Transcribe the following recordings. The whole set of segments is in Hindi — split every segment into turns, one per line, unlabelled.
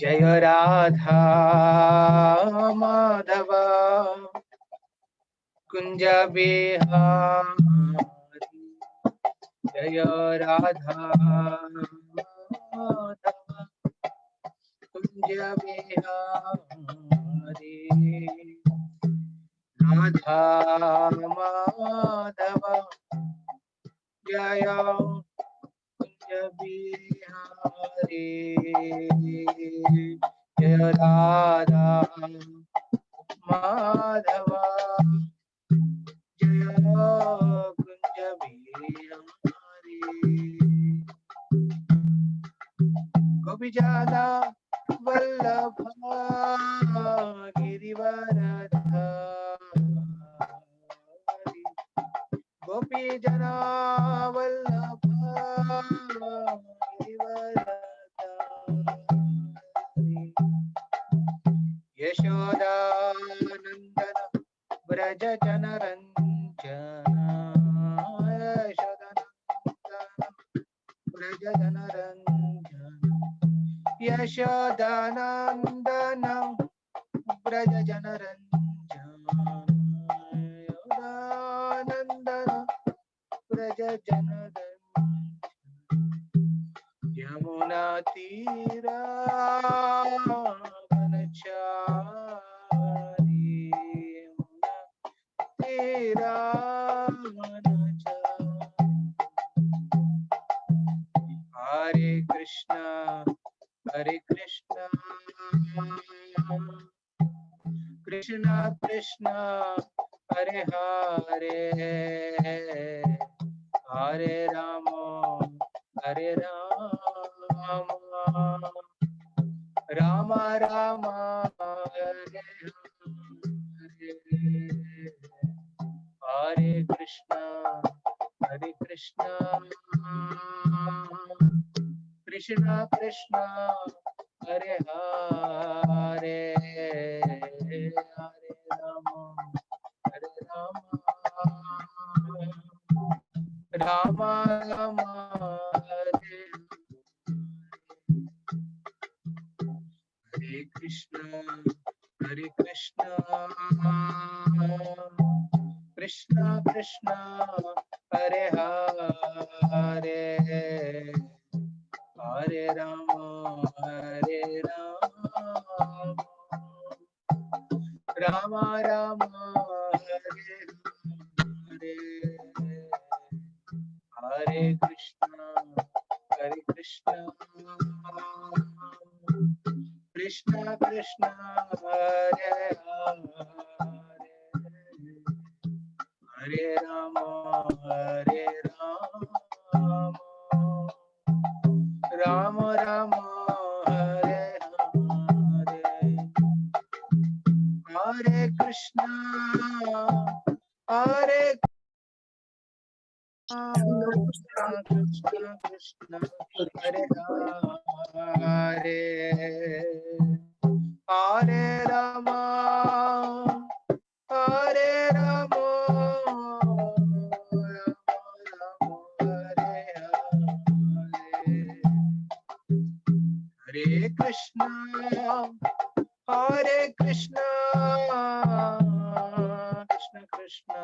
जय राधा माधव कुंज बिहारी। जय राधा माधव कुंज बिहारी। राधा माधव जय कुंज बिहारी। जय राधा माधव जय कुंज बिहारी। गोपीजन वल्लभ गिरिवरधारी। गोपीजन वल्लभ गिरिवरधारी। यशोदानंदन व्रज जनरंजन। यशोदानंदन व्रज जनरंजन। यशोदानंदन व्रज जनरंजन। यमुना तीरा वनचारी। यमुना तीरा वनचारी। हरे कृष्णा कृष्णा कृष्णा हरे हरे हरे राम राम राम हरे हरे। हरे कृष्णा कृष्णा कृष्णा हरे हरे हरे राम राम राम हरे हरे कृष्णा कृष्णा कृष्णा हरे हरे हरे राम राम राम हरे हरे हरे कृष्णा कृष्णा कृष्णा हरे हरे हरे राम राम राम हरे हरे हरे कृष्णा कृष्णा कृष्णा हरे हरे हरे राम हरे Krishna Krishna Krishna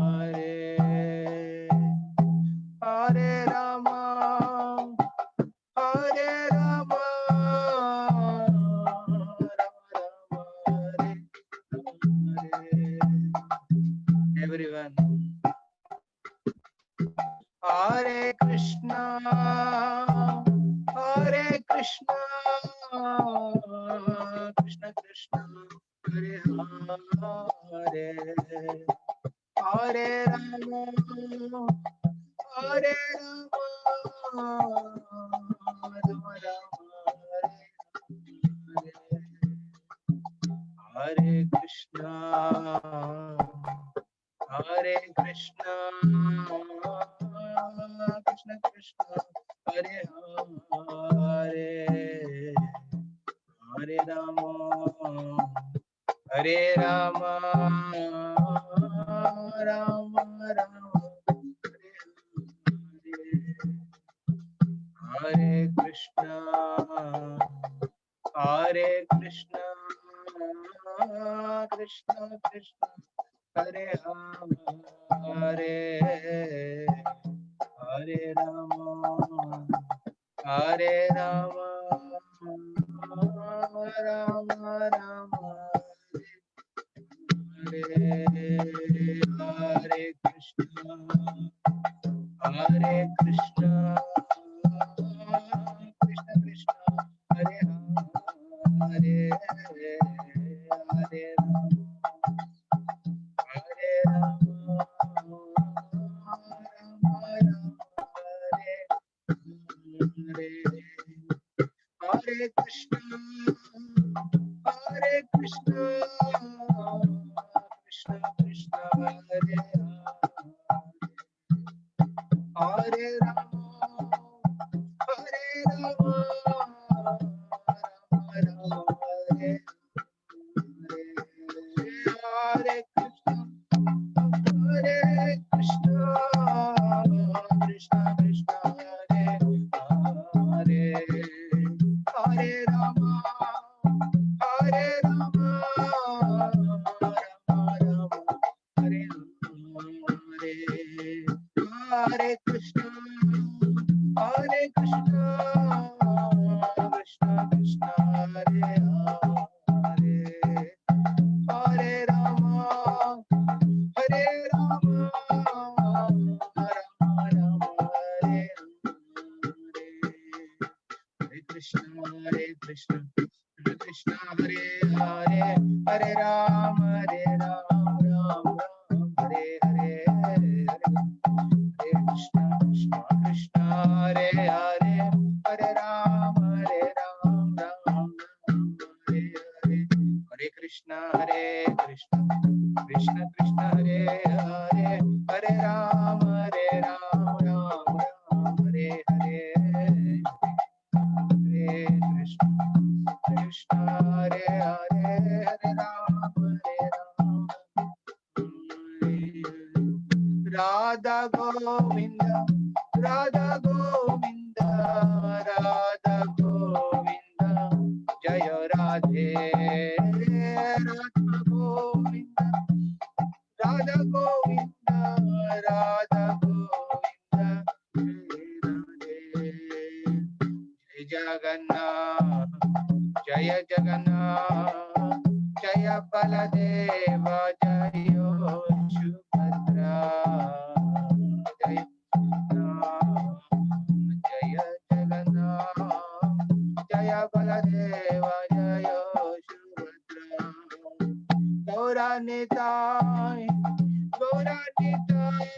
Hare Hare Ram everyone. Hare Krishna Krishna Krishna Hare Hare Hare Rama Rama Hare Krishna Krishna Krishna Hare Hare Hare Rama Rama Rama Hare Hare Hare Krishna Hare Krishna, Krishna Krishna, Hare Rama, Hare Rama, Hare Rama, Rama Rama, Hare Hare Krishna, Hare Krishna, Krishna Krishna, Hare Hare, Hare Rama, Hare Rama, Rama Rama, Hare Hare, Hare Krishna, Hare Krishna, Krishna Krishna, Hare Hare Rama, Hare Rama, Rama Rama, Hare Hare Krishna, Hare Krishna, Krishna Krishna, Hare Hare, Hare Rama, Hare Rama, Rama Rama, Hare Hare, Hare Krishna, Hare Krishna, Krishna Krishna, Hare Hare, Hare Rama, Hare Rama, Rama Rama, Hare Hare, Hare Krishna, Krishna Krishna, Hare Hare, Hare Ram, Ram Ram, Hare Hare, Hare Krishna, Krishna Krishna, Hare Hare, Hare Ram, Ram Ram, Hare Hare, Hare Krishna, Krishna Krishna Krishna, Hare Hare, Hare Ram, Ram Ram, Hare Hare, Hare Krishna, Krishna Hare Hare, Hare Ram, Radha Govinda, Radha Govinda, Radha Govinda, Jaya Radhe, Radha Govinda, Radha Govinda, Radha Govinda, Jai Jagannath, Jaya Jagannath, Jaya Baladeva, Jaya Subhadra, Jaya Jaya Jagannath, Jaya Baladeva, Jaya Subhadra, Gauranitai, Gauranitai,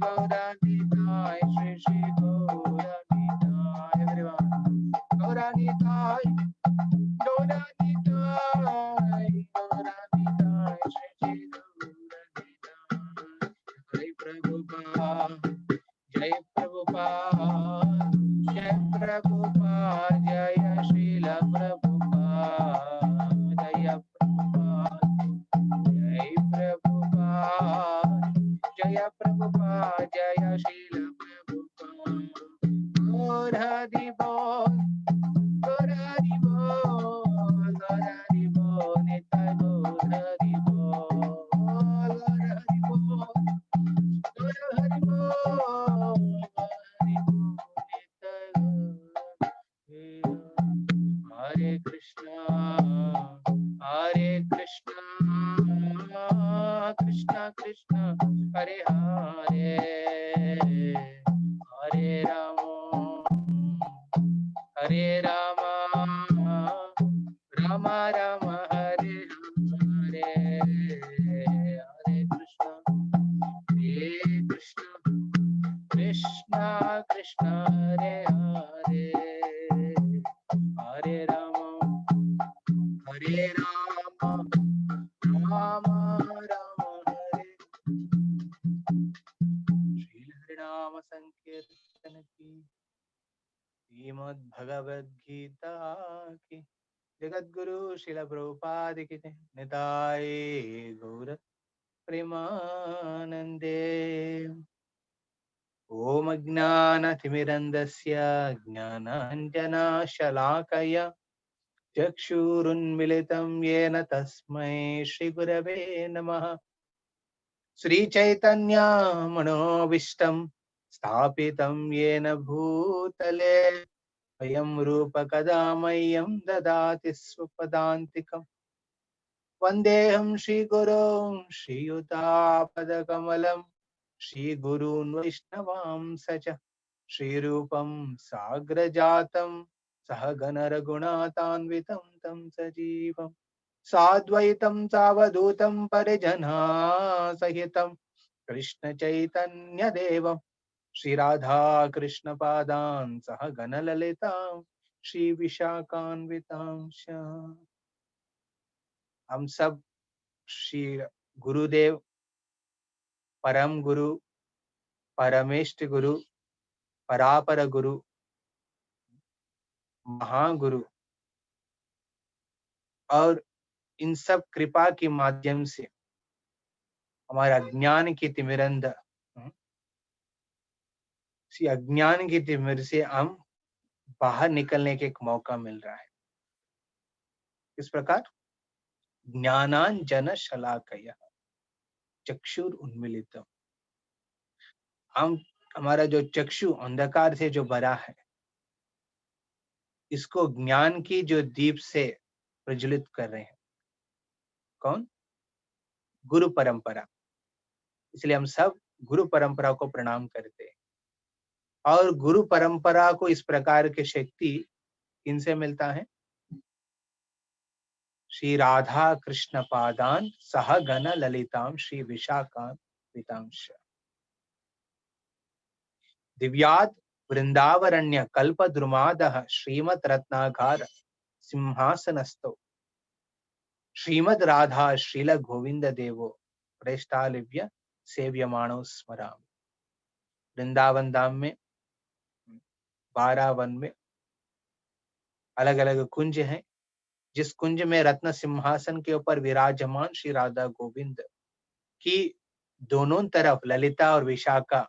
Gauranitai, Shri Shri Gauranitai, everyone. Gauranitai, Gauranitai, Gauranitai, Shri Shri Gauranitai. Jai Prabhupada, Jai Prabhupada, Jai Prabhupada, Jaya Srila Prabhupada, Jaya Prabhupada, Jai Prabhupada, Jaya Prabhupada, Jaya Srila Prabhupada. Gaur Hari Bol, Gaur Hari Bol, Gaur Hari Bol, Nitai Gaur Hari Bol, Gaur Hari Bol, Gaur Hari Bol, Gaur Hari Bol, Nitai Gaur. Hare Krishna, Hare Krishna, Krishna Krishna, Hare Hare, Hare Rama, Hare Rama, Rama Rama, Hare Hare, Hare Krishna, Krishna Krishna, Hare Hare, Hare Rama, Hare Rama, Rama Rama, Hare. Shri Harinama Sankirtan ki, Srimad Bhagavad Gita ki, Jagat Guru Srila Prabhupada ki jai. Nitai Gaur Premanande. Om Ajnana Timirandasya Jnananjana Shalakaya चक्षुरुन्मिलितं येन तस्मै श्रीगुरवे नमः। श्रीचैतन्यमनोभीष्टं स्थापितं येन भूतले अयं रूपकदा मह्यं ददाति स्वपदान्तिकम्। वन्देऽहं श्रीगुरों श्रीयुतापदकमलं श्रीगुरून् वैष्णवांस च श्रीरूपं साग्रजातं सहगण रघुनाथान्वितं तं सजीवम् साद्वैतं सावधूतं परिजनसहितं कृष्ण चैतन्य देवं श्री राधा कृष्ण पादान् सहगण ललितां श्री विशाखान्वितांश। हम सब श्री गुरुदेव परम गुरु परमेष्ठ गुरु परापर गुरु महागुरु और इन सब कृपा के माध्यम से हमारे अज्ञान की तिमिरंध अज्ञान की तिमिर से हम बाहर निकलने के एक मौका मिल रहा है। इस प्रकार ज्ञानांजन शलाकया चक्षुर उन्मीलितम, हम हमारा जो चक्षु अंधकार से जो भरा है इसको ज्ञान की जो दीप से प्रज्वलित कर रहे हैं। कौन? गुरु परंपरा। इसलिए हम सब गुरु परंपरा को प्रणाम करते हैं। और गुरु परंपरा को इस प्रकार की शक्ति किनसे मिलता है? श्री राधा कृष्ण पादान सह गण ललिताम श्री विशाखान्वितांश दिव्याद वृंदावरण्य कल्प द्रुमादः श्रीमद रत्नागार सिंहासनस्थो श्रीमद राधा श्रील गोविंद देवो प्रेष्ठालिव्य सेव्यमाणो स्मरामि। वृंदावन धाम में 12 वन में अलग अलग कुंज हैं। जिस कुंज में रत्न सिंहासन के ऊपर विराजमान श्री राधा गोविंद की दोनों तरफ ललिता और विशाखा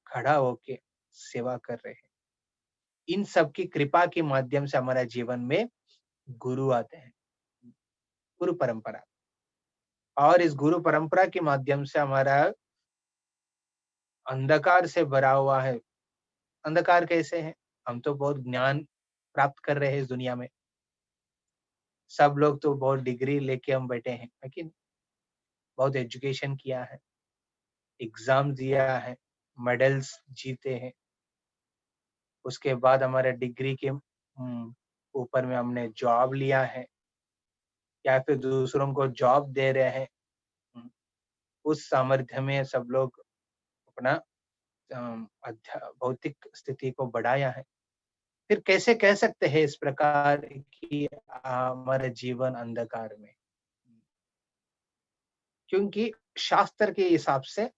खड़ा होके सेवा कर रहे हैं। इन सब की कृपा के माध्यम से हमारा जीवन में गुरु आते हैं, गुरु परंपरा। और इस गुरु परंपरा के माध्यम से हमारा अंधकार से भरा हुआ है। अंधकार कैसे है? हम तो बहुत ज्ञान प्राप्त कर रहे हैं इस दुनिया में। सब लोग तो बहुत डिग्री लेके हम बैठे हैं, लेकिन बहुत एजुकेशन किया है, एग्जाम दिया है, मेडल्स जीते हैं। उसके बाद हमारे डिग्री के ऊपर में हमने जॉब लिया है या फिर दूसरों को जॉब दे रहे हैं। उस सामर्थ्य में सब लोग अपना भौतिक स्थिति को बढ़ाया है। फिर कैसे कह सकते हैं इस प्रकार की हमारा जीवन अंधकार में? क्योंकि शास्त्र के हिसाब से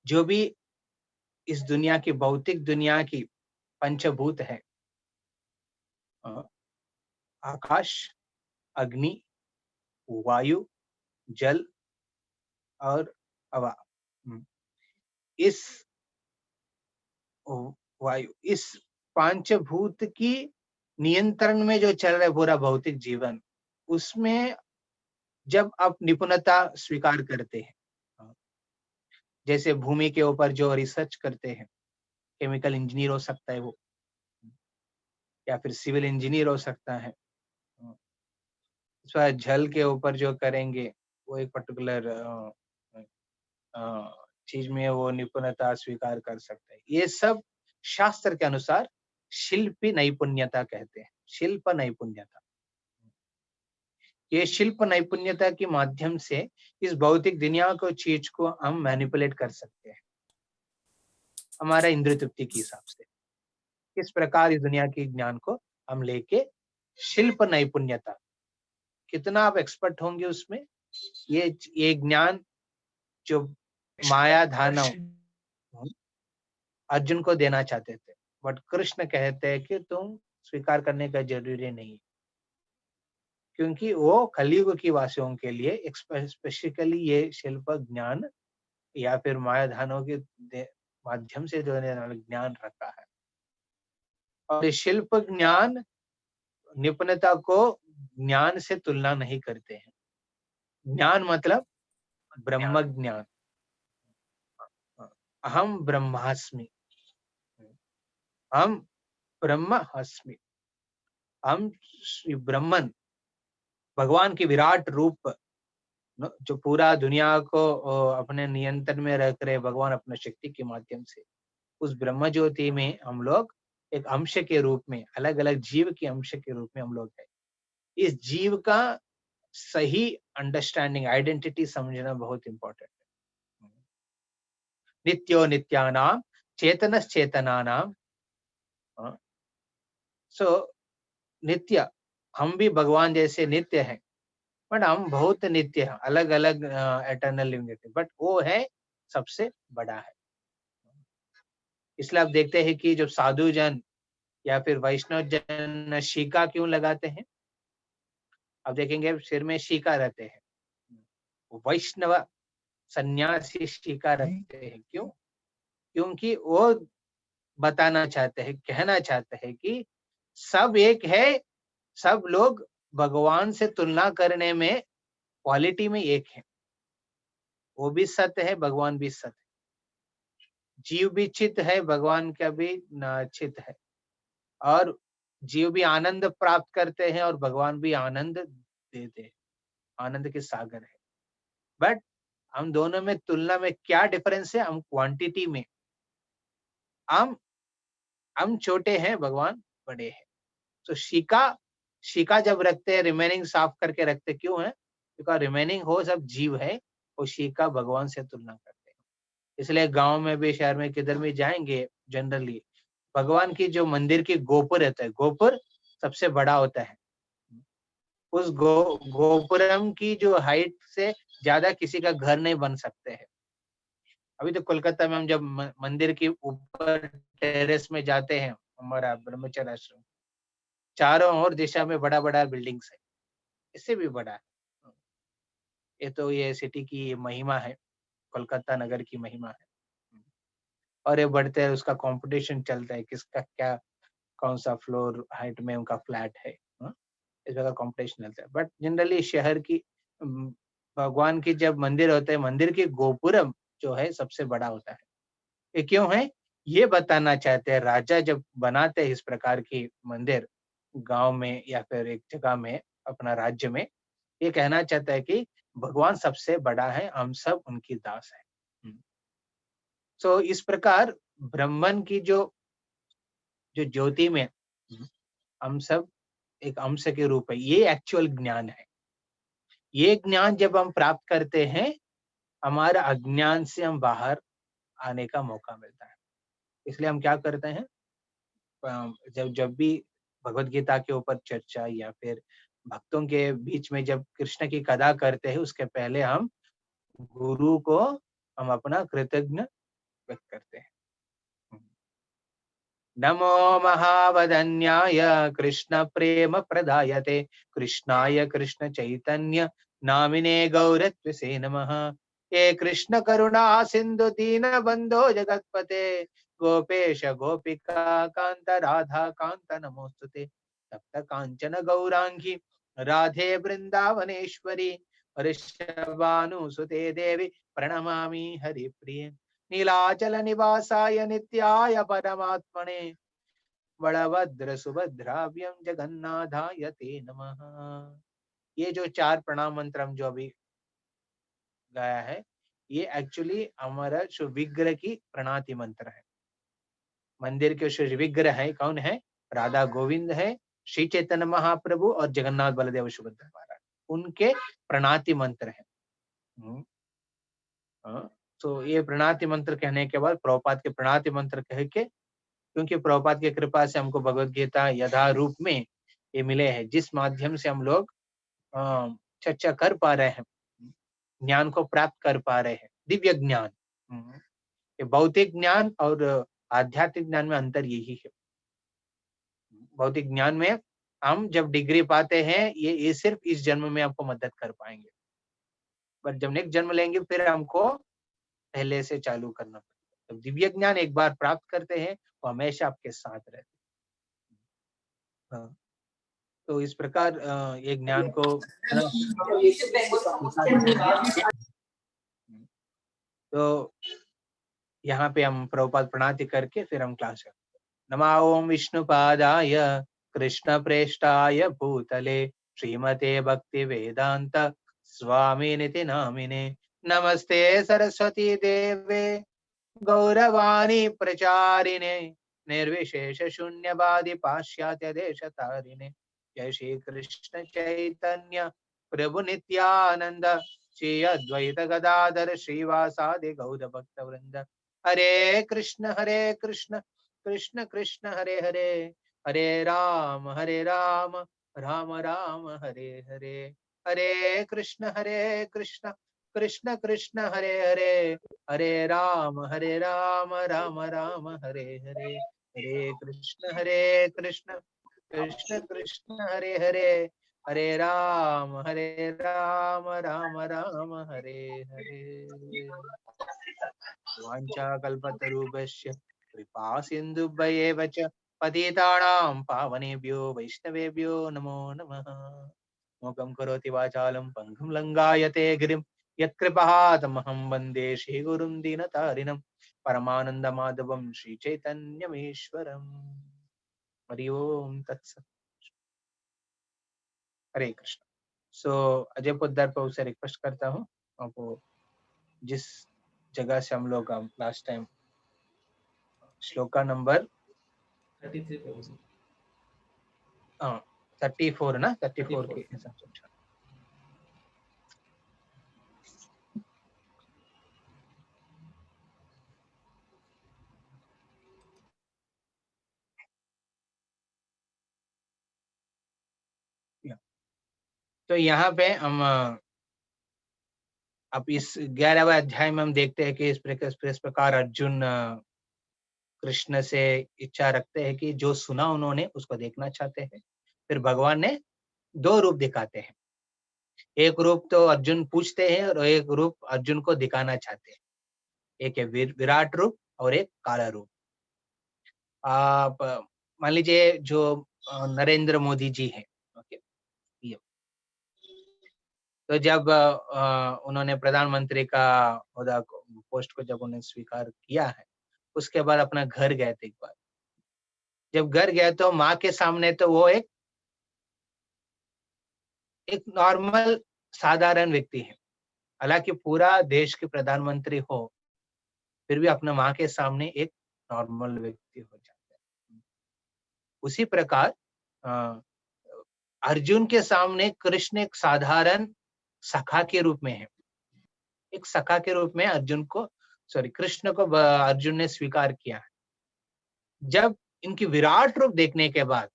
जो भी इस दुनिया की भौतिक दुनिया की पंचभूत है, आकाश, अग्नि, वायु, जल और हवा, इस वायु, इस पंचभूत की नियंत्रण में जो चल रहा है पूरा भौतिक जीवन, उसमें जब आप निपुणता स्वीकार करते हैं, जैसे भूमि के ऊपर जो रिसर्च करते हैं, केमिकल इंजीनियर हो सकता है वो, या फिर सिविल इंजीनियर हो सकता है। जल के ऊपर जो करेंगे वो एक पर्टिकुलर चीज में वो निपुणता स्वीकार कर सकते हैं। ये सब शास्त्र के अनुसार शिल्पी नैपुण्यता कहते हैं। शिल्प नैपुण्यता, ये शिल्प नैपुण्यता के माध्यम से इस भौतिक दुनिया को चीज को हम मैनिपुलेट कर सकते हैं हमारा इंद्रिय तृप्ति के हिसाब से। किस प्रकार इस दुनिया के ज्ञान को हम लेके शिल्प नैपुण्यता, कितना आप एक्सपर्ट होंगे उसमें, ये ज्ञान जो माया दानव अर्जुन को देना चाहते थे, बट कृष्ण कहते हैं कि तुम स्वीकार करने का जरूरी नहीं, क्योंकि वो कलयुग की वासियों के लिए स्पेसिफिकली ये शिल्प ज्ञान या फिर माया दानव के माध्यम से जो ज्ञान रखा है। और ये शिल्प ज्ञान निपुणता को ज्ञान से तुलना नहीं करते हैं। ज्ञान मतलब ब्रह्म ज्ञान। अहम ब्रह्मास्मि, हम ब्रह्मास्मि, हम श्री ब्रह्मन, भगवान की विराट रूप जो पूरा दुनिया को अपने नियंत्रण में रख रहे भगवान अपने शक्ति के माध्यम से, उस ब्रह्म ज्योति में हम लोग एक अंश के रूप में, अलग अलग जीव के अंश के रूप में हम लोग हैं। इस जीव का सही अंडरस्टैंडिंग, आइडेंटिटी समझना बहुत इंपॉर्टेंट है। नित्यो नित्यानाम चेतनश्चेतनानाम। सो नित्य, हम भी भगवान जैसे नित्य हैं, बट हम बहुत नित्य हैं, अलग अलग एटर्नल लिविंग, बट वो है सबसे बड़ा है। इसलिए आप देखते हैं कि जब साधु जन या फिर वैष्णव जन शीका क्यों लगाते हैं? आप देखेंगे सिर में शीका रहते हैं। वैष्णव सन्यासी शीका रखते हैं, क्यों? क्योंकि वो बताना चाहते हैं, कहना चाहते हैं कि सब एक है, सब लोग भगवान से तुलना करने में क्वालिटी में एक है। वो भी सत्य है, भगवान भी सत्य है। जीव भी चित है, भगवान का भी चित है। और जीव भी आनंद प्राप्त करते हैं और भगवान भी आनंद देते हैं, आनंद के सागर है। बट हम दोनों में तुलना में क्या डिफरेंस है? हम क्वांटिटी में, हम छोटे हैं, भगवान बड़े हैं। तो शीका जब रखते हैं, रिमेनिंग साफ करके रखते क्यों है? क्योंकि रिमेनिंग हो सब जीव है, वो शीका भगवान से तुलना करते हैं। इसलिए गांव में भी, शहर में किधर भी जाएंगे, जनरली भगवान की जो मंदिर की गोपुर रहता है, गोपुर सबसे बड़ा होता है। उस गोपुरम की जो हाइट से ज्यादा किसी का घर नहीं बन सकते है। अभी तो कोलकाता में हम जब मंदिर के ऊपर टेरेस में जाते हैं, हमारा ब्रह्मचर्य आश्रम, चारों ओर दिशा में बड़ा बड़ा बिल्डिंग्स है, इससे भी बड़ा है। ये तो ये सिटी की महिमा है, कोलकाता नगर की महिमा है। और ये बढ़ते हैं, उसका कंपटीशन चलता है, किसका क्या, कौन सा फ्लोर हाइट में उनका फ्लैट है, इस जगह कंपटीशन चलता है। बट जनरली शहर की भगवान की जब मंदिर होते हैं, मंदिर की गोपुरम जो है सबसे बड़ा होता है। ये क्यों है? ये बताना चाहते हैं, राजा जब बनाते हैं इस प्रकार की मंदिर गांव में या फिर एक जगह में, अपना राज्य में, ये कहना चाहता है कि भगवान सबसे बड़ा है, हम सब उनकी दास है। सो इस प्रकार ब्राह्मण की जो जो ज्योति में हम सब एक अंश के रूप है, ये एक्चुअल ज्ञान है। ये ज्ञान जब हम प्राप्त करते हैं, हमारा अज्ञान से हम बाहर आने का मौका मिलता है। इसलिए हम क्या करते हैं, जब जब भी भगवत गीता के ऊपर चर्चा या फिर भक्तों के बीच में जब कृष्ण की कथा करते हैं, उसके पहले हम गुरु को हम अपना कृतज्ञ व्यक्त करते हैं। नमो महावदन्याय कृष्ण प्रेम प्रदायते कृष्णाय कृष्ण चैतन्य नामिने गौरत्वसे नमः। हे कृष्ण करुणा सिंधु दीन बंधो जगतपते गोपेश गोपिका कांत राधा कांत नमोस्तुते। तप्त कांचन गौरांगी राधे वृंदावनेश्वरी वृषभानुसुते देवी प्रणमामि हरिप्रिये। नीलाचल निवासाय नित्याय परमात्मने बलभद्र सुभद्राभ्यं जगन्नाथाय ते नमः। ये जो 4 प्रणाम मंत्र हम जो अभी गाया है, ये एक्चुअली हमारा जो विग्रह की प्रणाति मंत्र है। मंदिर के जो विग्रह है, कौन है? राधा गोविंद है, श्री चैतन्य महाप्रभु और जगन्नाथ बलदेव सुभद्रा महाराज, उनके प्रणाति मंत्र है। तो ये प्रणाति मंत्र कहने के बाद प्रभुपाद के प्रणाति मंत्र कह के, क्योंकि प्रभुपाद की कृपा से हमको भगवत गीता यथा रूप में ये मिले हैं, जिस माध्यम से हम लोग चर्चा कर पा रहे हैं, ज्ञान को प्राप्त कर पा रहे हैं, दिव्य ज्ञान। ये भौतिक ज्ञान और आध्यात्मिक ज्ञान में अंतर यही है। भौतिक ज्ञान में हम जब डिग्री पाते हैं, ये सिर्फ इस जन्म में आपको मदद कर पाएंगे, पर जब नेक्स्ट जन्म लेंगे फिर हमको पहले से चालू करना पड़ेगा। तो दिव्य ज्ञान एक बार प्राप्त करते हैं, वो हमेशा आपके साथ रहते हैं। तो इस प्रकार ये ज्ञान को तो यहाँ पे हम प्रभुपाद प्रणाति करके फिर हम क्लास करते। नमा ओम विष्णुपादाय कृष्ण प्रेष्ठाय भूतले श्रीमते भक्ति वेदांत स्वामी निति नामिने नमस्ते सरस्वती देवे गौरवाणी प्रचारिणे निर्विशेष शून्यवादी पाश्चात्य देश तारिणे जय श्री कृष्ण चैतन्य प्रभु नित्यानंद श्री अद्वैत गदाधर श्रीवासादि गौर भक्त वृंद हरे कृष्ण कृष्ण कृष्ण हरे हरे हरे राम राम राम हरे हरे हरे कृष्ण कृष्ण कृष्ण हरे हरे हरे राम राम राम हरे हरे हरे कृष्ण कृष्ण हरे हरे हरे राम राम राम हरे हरे वाञ्छा कल्पतरुभ्यश्च कृपा सिन्धुभ्येव च पतितानां पावनेभ्यो वैष्णवेभ्यो नमो नमः मोकं करोति वाचालं पङ्गुं लङ्घयते गिरिं यत्कृपातमहं वन्दे श्रीगुरुं दीनतारिणं परमानन्दमाधवं श्रीचैतन्यमीश्वरम् हरि ओम तत्सत्। हरे कृष्ण। सो अजय पोद्दार प्रभु से रिक्वेस्ट करता हूँ आपको जिस जगह से हम लोग लास्ट टाइम श्लोका नंबर 34 ना 34 के हिसाब से तो यहाँ पे हम अब इस 11वें अध्याय में हम देखते हैं कि इस प्रकार अर्जुन कृष्ण से इच्छा रखते हैं कि जो सुना उन्होंने उसको देखना चाहते हैं। फिर भगवान ने दो रूप दिखाते हैं, एक रूप तो अर्जुन पूछते हैं और एक रूप अर्जुन को दिखाना चाहते हैं। एक है विराट रूप और एक काला रूप। आप मान लीजिए जो नरेंद्र मोदी जी हैं, ओके, तो जब उन्होंने प्रधानमंत्री का ओहदा पोस्ट को जब उन्हें स्वीकार किया है, उसके बाद अपना घर गए थे। एक बार जब घर गए तो माँ के सामने तो वो एक नॉर्मल साधारण व्यक्ति है, हालांकि पूरा देश के प्रधानमंत्री हो फिर भी अपने माँ के सामने एक नॉर्मल व्यक्ति हो जाता है। उसी प्रकार अर्जुन के सामने कृष्ण एक साधारण सखा के रूप में है। एक सखा के रूप में अर्जुन को कृष्ण को अर्जुन ने स्वीकार किया है। जब इनकी विराट रूप देखने के बाद,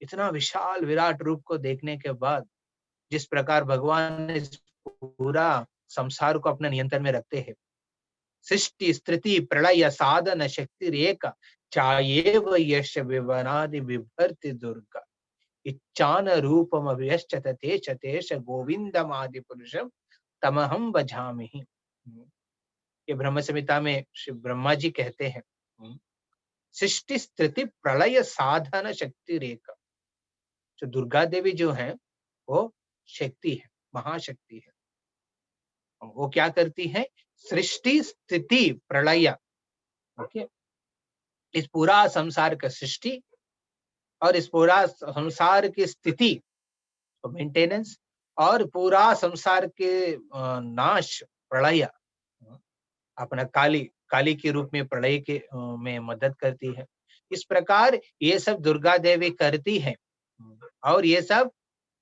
इतना विशाल विराट रूप को देखने के बाद, जिस प्रकार भगवान ने पूरा संसार को अपने नियंत्रण में रखते हैं, सृष्टि स्थिति प्रलय साधन शक्ति रेख चायेव यश विवनादि विभर्ति दुर्गा इच्छान रूपम अभ्यश्चत तेष तेष गोविंदमादि पुरुषम तमहम भजामि। ये ब्रह्म संहिता में श्री ब्रह्मा जी कहते हैं, सृष्टि स्थिति प्रलय साधन शक्ति रेखा। जो दुर्गा देवी जो है वो शक्ति है, महाशक्ति है। वो क्या करती है? सृष्टि स्थिति प्रलय, ओके, इस पूरा संसार का सृष्टि और इस पूरा संसार की स्थिति मेंटेनेंस और पूरा संसार के नाश प्रलय, अपना काली के रूप में प्रलय के में मदद करती है। इस प्रकार ये सब दुर्गा देवी करती है। और ये सब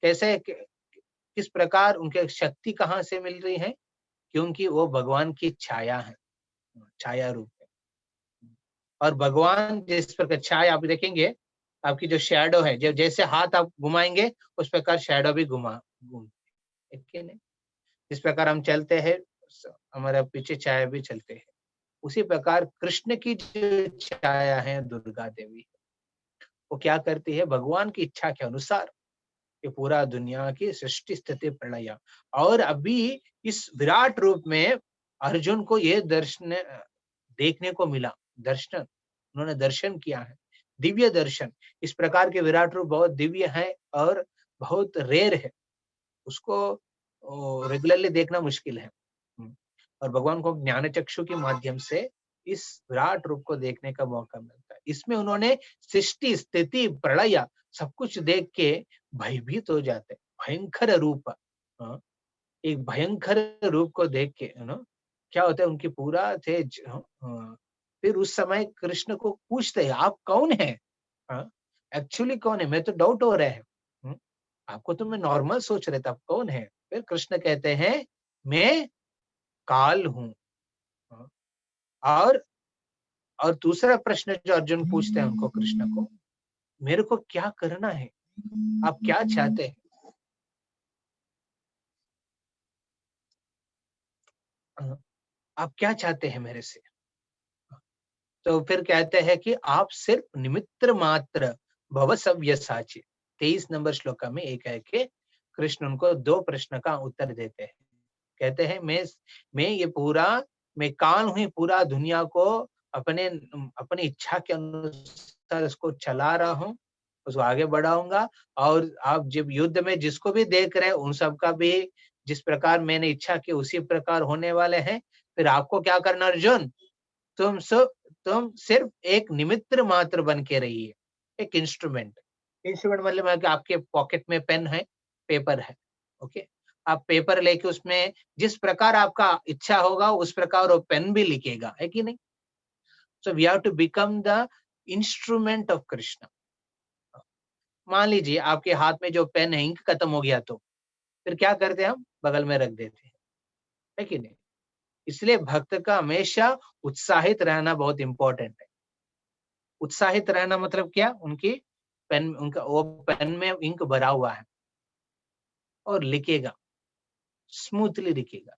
कैसे, किस प्रकार उनके शक्ति कहाँ से मिल रही है? क्योंकि वो भगवान की छाया है, छाया रूप है। और भगवान जिस प्रकार छाया, आप देखेंगे आपकी जो शैडो है, जब जैसे हाथ आप घुमाएंगे उस प्रकार शैडो भी घूमती है। जिस प्रकार हम चलते हैं हमारे पीछे छाया भी चलते हैं, उसी प्रकार कृष्ण की जो छाया है दुर्गा देवी, वो क्या करती है? भगवान की इच्छा के अनुसार ये पूरा दुनिया की सृष्टि स्थिति प्रलय। और अभी इस विराट रूप में अर्जुन को ये दर्शन देखने को मिला, दर्शन उन्होंने दर्शन किया है। दिव्य दर्शन, इस प्रकार के विराट रूप बहुत दिव्य है और बहुत रेयर है, उसको रेगुलरली देखना मुश्किल है। और भगवान को ज्ञान चक्षु के माध्यम से इस विराट रूप को देखने का मौका मिलता है। इसमें उन्होंने सृष्टि, स्थिति, प्रलय सब कुछ देख के भयभीत हो जाते हैं। भयंकर रूप, एक भयंकर रूप को देख के क्या होता है, उनकी पूरा तेज, फिर उस समय कृष्ण को पूछते हैं, आप कौन है? एक्चुअली कौन है? मैं तो डाउट हो रहा है। आपको तो मैं नॉर्मल सोच रहा था, आप कौन है? फिर कृष्ण कहते हैं, मैं काल हूँ। और दूसरा प्रश्न जो अर्जुन पूछते हैं उनको, कृष्ण को, मेरे को क्या करना है? आप क्या चाहते हैं? आप क्या चाहते हैं मेरे से? तो फिर कहते हैं कि आप सिर्फ निमित्त मात्र भव सव्यसाची। 23 नंबर श्लोक में एक है कि कृष्ण उनको 2 प्रश्न का उत्तर देते हैं। कहते हैं, मैं ये पूरा, मैं काल हूँ, पूरा दुनिया को अपने अपनी इच्छा के अनुसार उसको चला रहा हूँ, उसको आगे बढ़ाऊंगा। और आप जब युद्ध में जिसको भी देख रहे हैं, उन सबका भी जिस प्रकार मैंने इच्छा की उसी प्रकार होने वाले हैं। फिर आपको क्या करना अर्जुन? तुम सब तुम सिर्फ एक निमित्त मात्र बन के रहिए, एक इंस्ट्रूमेंट। इंस्ट्रूमेंट मतलब है कि आपके पॉकेट में पेन है, पेपर है, ओके। आप पेपर लेके उसमें जिस प्रकार आपका इच्छा होगा उस प्रकार वो पेन भी लिखेगा, है कि नहीं? So we have to become the instrument of Krishna. मान लीजिए आपके हाथ में जो पेन है, इंक खत्म हो गया तो फिर क्या करते हैं? हम बगल में रख देते हैं, है कि नहीं? इसलिए भक्त का हमेशा उत्साहित रहना बहुत इंपॉर्टेंट है। उत्साहित रहना मतलब क्या? उनकी पेन, उनका वो पेन में इंक भरा हुआ है और लिखेगा, स्मूथली लिखेगा।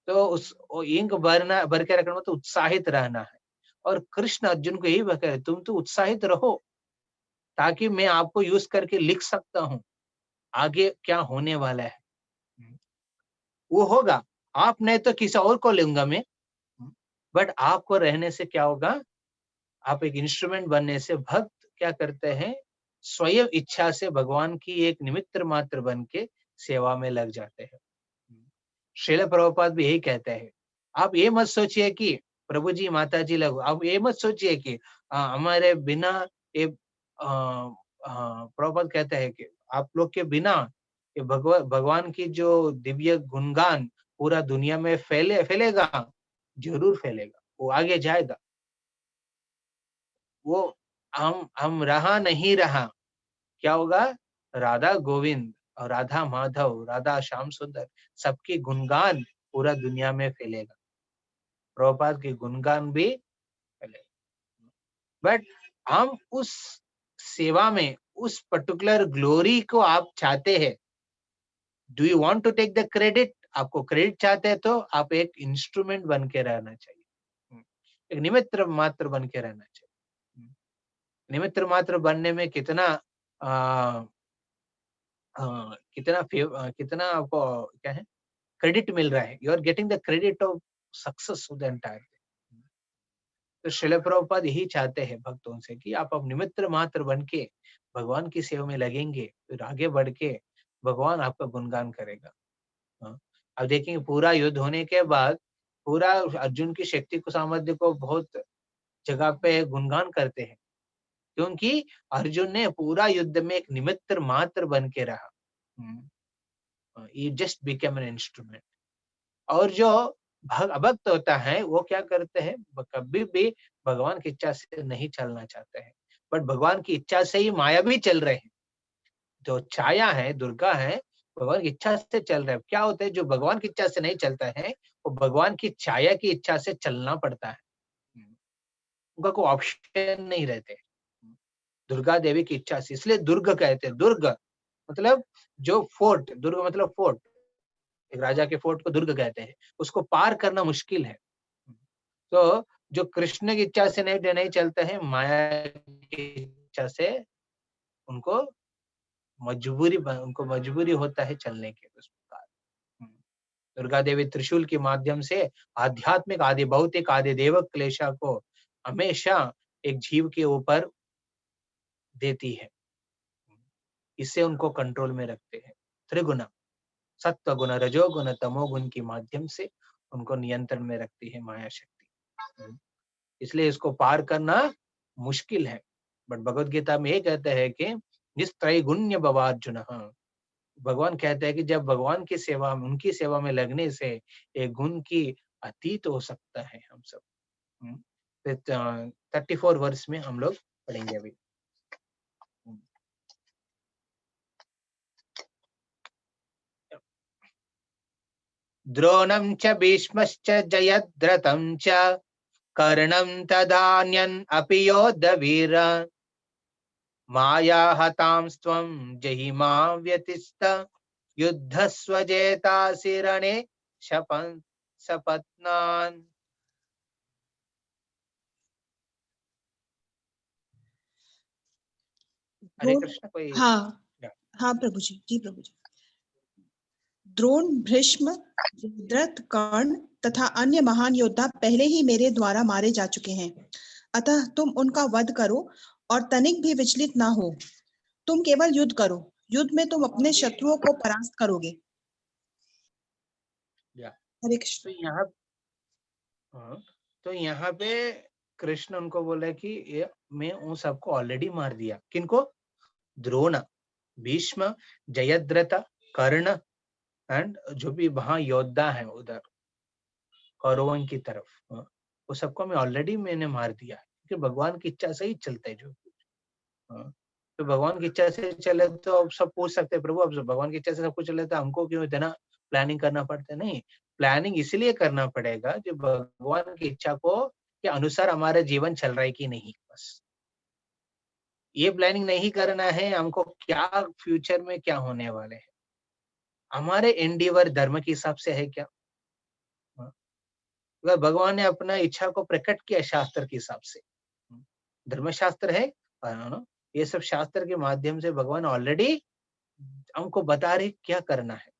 तो वो इंक भर के रखना मतलब उत्साहित रहना है। और कृष्ण अर्जुन को यही बता, तुम तो उत्साहित रहो ताकि मैं आपको यूज करके लिख सकता हूँ आगे क्या होने वाला है। वो होगा, आप नहीं तो किसी और को लूंगा मैं, बट आपको रहने से क्या होगा? आप एक इंस्ट्रूमेंट बनने से भक्त क्या करते हैं? स्वयं इच्छा से भगवान की एक निमित्त मात्र बन के सेवा में लग जाते हैं। श्रील प्रभुपाद भी यही कहते हैं। आप ये मत सोचिए कि प्रभु जी, माता जी लोग, आप ये मत सोचिए कि हमारे बिना ये प्रभुपाद कहते हैं कि आप लोग के बिना ये भगवान की जो दिव्य गुणगान पूरा दुनिया में फैलेगा, जरूर फैलेगा, वो आगे जाएगा। वो हम रहा नहीं रहा, क्या होगा? राधा गोविंद और राधा माधव, राधा श्याम सुंदर, सबकी गुणगान पूरा दुनिया में फैलेगा, प्रभुपाद के गुणगान भी फैलेगा। बट हम उस सेवा में उस पर्टिकुलर ग्लोरी को आप चाहते हैं, do you want to take the credit? आपको क्रेडिट चाहते हैं तो आप एक इंस्ट्रूमेंट बन के रहना चाहिए, एक निमित्त मात्र बन के रहना चाहिए। निमित्त मात्र बनने में कितना कितना आपको क्या है, क्रेडिट मिल रहा है। You are getting the credit of success of the entire thing. तो श्रील प्रभुपाद यही चाहते हैं भक्तों से कि आप अब निमित्त मात्र बन के भगवान की सेवा में लगेंगे, फिर आगे बढ़ के भगवान आपका गुणगान करेगा। अब देखेंगे पूरा युद्ध होने के बाद पूरा अर्जुन की शक्ति को, सामर्थ्य को बहुत जगह पे गुणगान करते हैं, क्योंकि अर्जुन ने पूरा युद्ध में एक निमित्त मात्र बन के रहा। ये जस्ट बिकम एन इंस्ट्रूमेंट। और जो भक्त होता है वो क्या करते हैं? कभी भी भगवान की इच्छा से नहीं चलना चाहते हैं, बट भगवान की इच्छा से ही माया भी चल रहे हैं। जो छाया है, दुर्गा है, भगवान की इच्छा से चल रहे हैं। क्या होता है? जो भगवान की इच्छा से नहीं चलता है वो भगवान की छाया की इच्छा से चलना पड़ता है। उनका कोई ऑप्शन नहीं रहते। दुर्गा देवी की इच्छा से, इसलिए दुर्ग कहते हैं। दुर्ग मतलब जो फोर्ट, दुर्ग मतलब फोर्ट, एक राजा के फोर्ट को दुर्ग कहते हैं। उसको पार करना मुश्किल है। तो जो कृष्ण की इच्छा से नहीं चलते हैं, माया की इच्छा से उनको उनको मजबूरी होता है चलने के उस प्रकार। दुर्गा देवी त्रिशूल के माध्यम से आध्यात्मिक आदि भौतिक आदि देव क्लेशा को हमेशा एक जीव के ऊपर देती है, इससे उनको कंट्रोल में रखते हैं। त्रिगुण, सत्व गुण, रजोगुण, तमोगुण के माध्यम से उनको नियंत्रण में रखती है माया शक्ति। इसलिए इसको पार करना मुश्किल है। बट भगवत गीता में ये कहते हैं कि जिस त्रैगुण्य भवार्जुन, भगवान कहते हैं कि जब भगवान की सेवा में, उनकी सेवा में लगने से एक गुण की अतीत हो सकता है हम सब। 34 वर्ष में हम लोग पढ़ेंगे अभी। द्रोणं च भीष्मश्च जयद्रथं च कर्णं तदान्यन् अपि योद्धवीर माया हतांस्त्वं जहिमा व्यतिष्ठ युद्धस्व जेतासि रणे सपत्नान्। हरे कृष्ण। कोई?
हाँ हाँ प्रभु जी, जी प्रभु जी। द्रोण, भीष्म, जयद्रथ, कर्ण तथा अन्य महान योद्धा पहले ही मेरे द्वारा मारे जा चुके हैं, अतः तुम उनका वध करो और तनिक भी विचलित ना हो। तुम केवल युद्ध करो, युद्ध में तुम अपने शत्रुओं को परास्त करोगे। हरे कृष्ण।
तो यहाँ पे कृष्ण उनको बोला कि ये मैं उन सबको ऑलरेडी मार दिया। किनको? द्रोण, भीष्म, जयद्रथ, कर्ण एंड जो भी वहां योद्धा है उधर कौरवों की तरफ, वो सबको मैं ऑलरेडी मैंने मार दिया है, क्योंकि भगवान की इच्छा से ही चलता है जो कुछ। तो भगवान की इच्छा से चले तो अब सब पूछ सकते हैं प्रभु, अब भगवान की इच्छा से सब कुछ चले तो हमको क्यों इतना प्लानिंग करना पड़ता है? नहीं, प्लानिंग इसलिए करना पड़ेगा जो भगवान की इच्छा को के अनुसार हमारा जीवन चल रहा है कि नहीं, बस ये प्लानिंग नहीं करना है हमको क्या फ्यूचर में क्या होने वाले है। हमारे एंडीवर धर्म के हिसाब से है क्या? अगर भगवान ने अपना इच्छा को प्रकट किया शास्त्र के हिसाब से, धर्मशास्त्र है, ये सब शास्त्र के माध्यम से भगवान ऑलरेडी हमको बता रहे क्या करना है,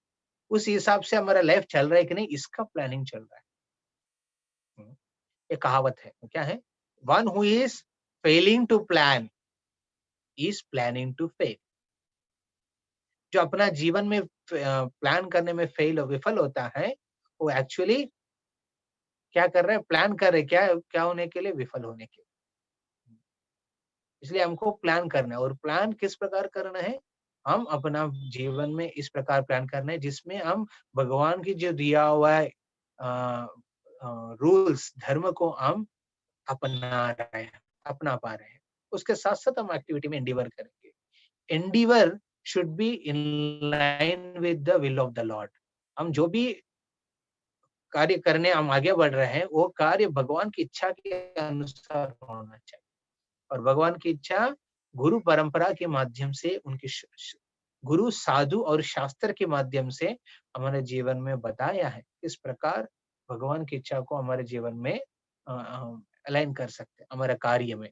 उस हिसाब से हमारा लाइफ चल रहा है कि नहीं, इसका प्लानिंग चल रहा है। ये कहावत है, क्या है? One who is failing to plan is planning to fail. जो अपना जीवन में प्लान करने में विफल होता है, वो एक्चुअली क्या कर रहा है? प्लान कर रहे क्या क्या होने के लिए? विफल होने के लिए। इसलिए हमको प्लान करना है, और प्लान किस प्रकार करना है? हम अपना जीवन में इस प्रकार प्लान करना है जिसमें हम भगवान की जो दिया हुआ है रूल्स, धर्म को हम अपना पा रहे हैं। उसके साथ साथ हम एक्टिविटी में एंडीवर करेंगे। Endeavour should be in line with the will of the Lord. हम जो भी कार्य करने हम आगे बढ़ रहे हैं, वो कार्य भगवान की इच्छा के अनुसार होना चाहिए। और भगवान की इच्छा गुरु परंपरा के माध्यम से, उनके गुरु, साधु और शास्त्र के माध्यम से हमारे जीवन में बताया है किस प्रकार भगवान की इच्छा को हमारे जीवन में अलाइन कर सकते हैं हमारे कार्य में।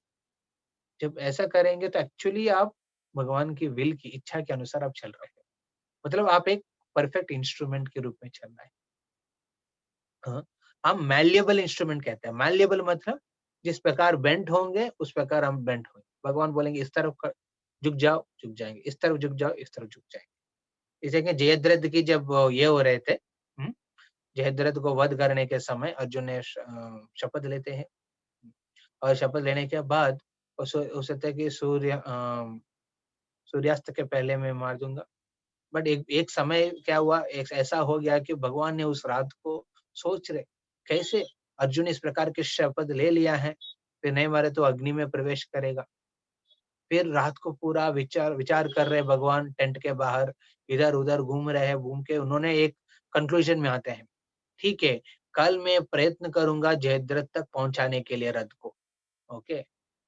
जब ऐसा करेंगे तो एक्चुअली आप भगवान की विल की इच्छा के अनुसार आप चल रहे हैं, मतलब आप एक परफेक्ट इंस्ट्रूमेंट के रूप में चल रहे हैं। हम मैल्येबल इंस्ट्रूमेंट कहते हैं। मैल्येबल मतलब जिस प्रकार बेंट होंगे उस प्रकार हम बेंट होंगे। भगवान बोलेंगे इस तरफ झुक जाओ, झुक जाएंगे, इस तरफ झुक जाओ, इस तरफ झुक जाएंगे। इसे कि जयद्रथ की जब ये हो रहे थे, जयद्रथ को वध करने के समय अर्जुन ने शपथ लेते हैं, और शपथ लेने के बाद उसे कि सूर्यास्त के पहले मैं मार दूंगा। बट एक समय क्या हुआ, एक ऐसा हो गया कि भगवान ने उस रात को सोच रहे कैसे अर्जुन इस प्रकार की शपथ ले लिया है, फिर नहीं मारे तो अग्नि में प्रवेश करेगा। फिर रात को पूरा विचार कर रहे भगवान, टेंट के बाहर इधर उधर घूम रहे हैं। घूम के उन्होंने एक कंक्लूजन में आते हैं, ठीक है कल मैं प्रयत्न करूंगा जयद्रथ तक पहुंचाने के लिए रथ को। ओके,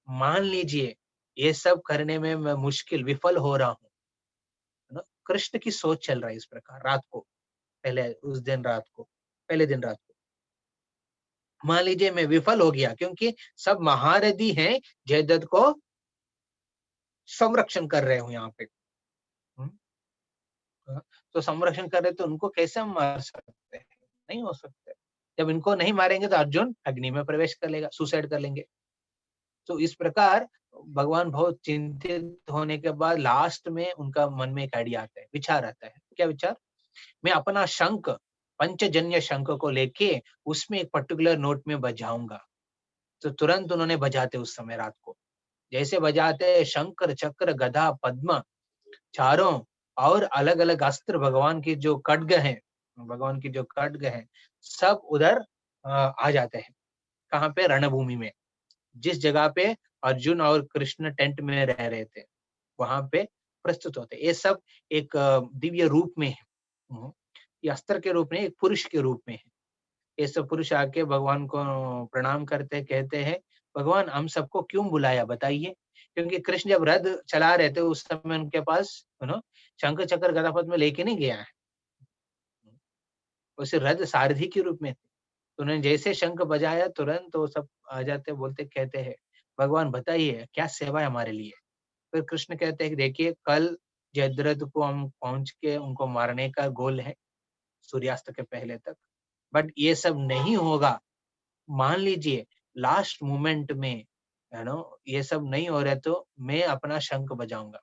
मान लीजिए ये सब करने में मैं विफल हो रहा हूँ, है ना? कृष्ण की सोच चल रहा है इस प्रकार रात को, पहले उस दिन रात को, पहले दिन रात को मान लीजिए मैं विफल हो गया, क्योंकि सब महारथी हैं जयद्रथ को संरक्षण कर रहे हो यहाँ पे। तो संरक्षण कर रहे तो उनको कैसे हम मार सकते हैं? नहीं हो सकते। जब इनको नहीं मारेंगे तो अर्जुन अग्नि में प्रवेश कर लेगा, सुसाइड कर लेंगे। तो इस प्रकार भगवान बहुत चिंतित होने के बाद लास्ट में उनका मन में एक आइडिया आता है, विचार आता है। क्या विचार? मैं अपना शंख, पंचजन्य शंख को लेके उसमें एक पर्टिकुलर नोट में बजाऊंगा। तो तुरंत उन्होंने बजाते उस समय रात को। जैसे बजाते शंकर, चक्र, गदा, पद्म चारों और अलग-अलग अस्त्र भगवान की जो खड्ग हैं, सब उधर आ जाते हैं। कहाँ पे? रणभूमि में। जिस जगह पे अर्जुन और कृष्ण टेंट में रह रहे थे, वहां पे प्रस्तुत होते। ये सब एक दिव्य रूप में है। ये अस्त्र के रूप में, एक पुरुष के रूप में है। ये सब पुरुष आके भगवान को प्रणाम करते, कहते हैं, भगवान हम सबको क्यों बुलाया बताइए? क्योंकि कृष्ण जब रथ चला रहे थे उस समय उनके पास शंख चक्र गदा पद्म लेके नहीं गया है। उसे रथ सारथी के रूप में थे। तो उन्होंने जैसे शंख बजाया तुरंत वो सब आ जाते, बोलते, कहते हैं, भगवान बताइए क्या सेवा है हमारे लिए? फिर कृष्ण कहते हैं कि देखिए कल जयद्रथ को हम पहुंच के उनको मारने का गोल है सूर्यास्त के पहले तक, बट ये सब नहीं होगा। मान लीजिए लास्ट मोमेंट में ये सब नहीं हो रहा तो मैं अपना शंख बजाऊंगा,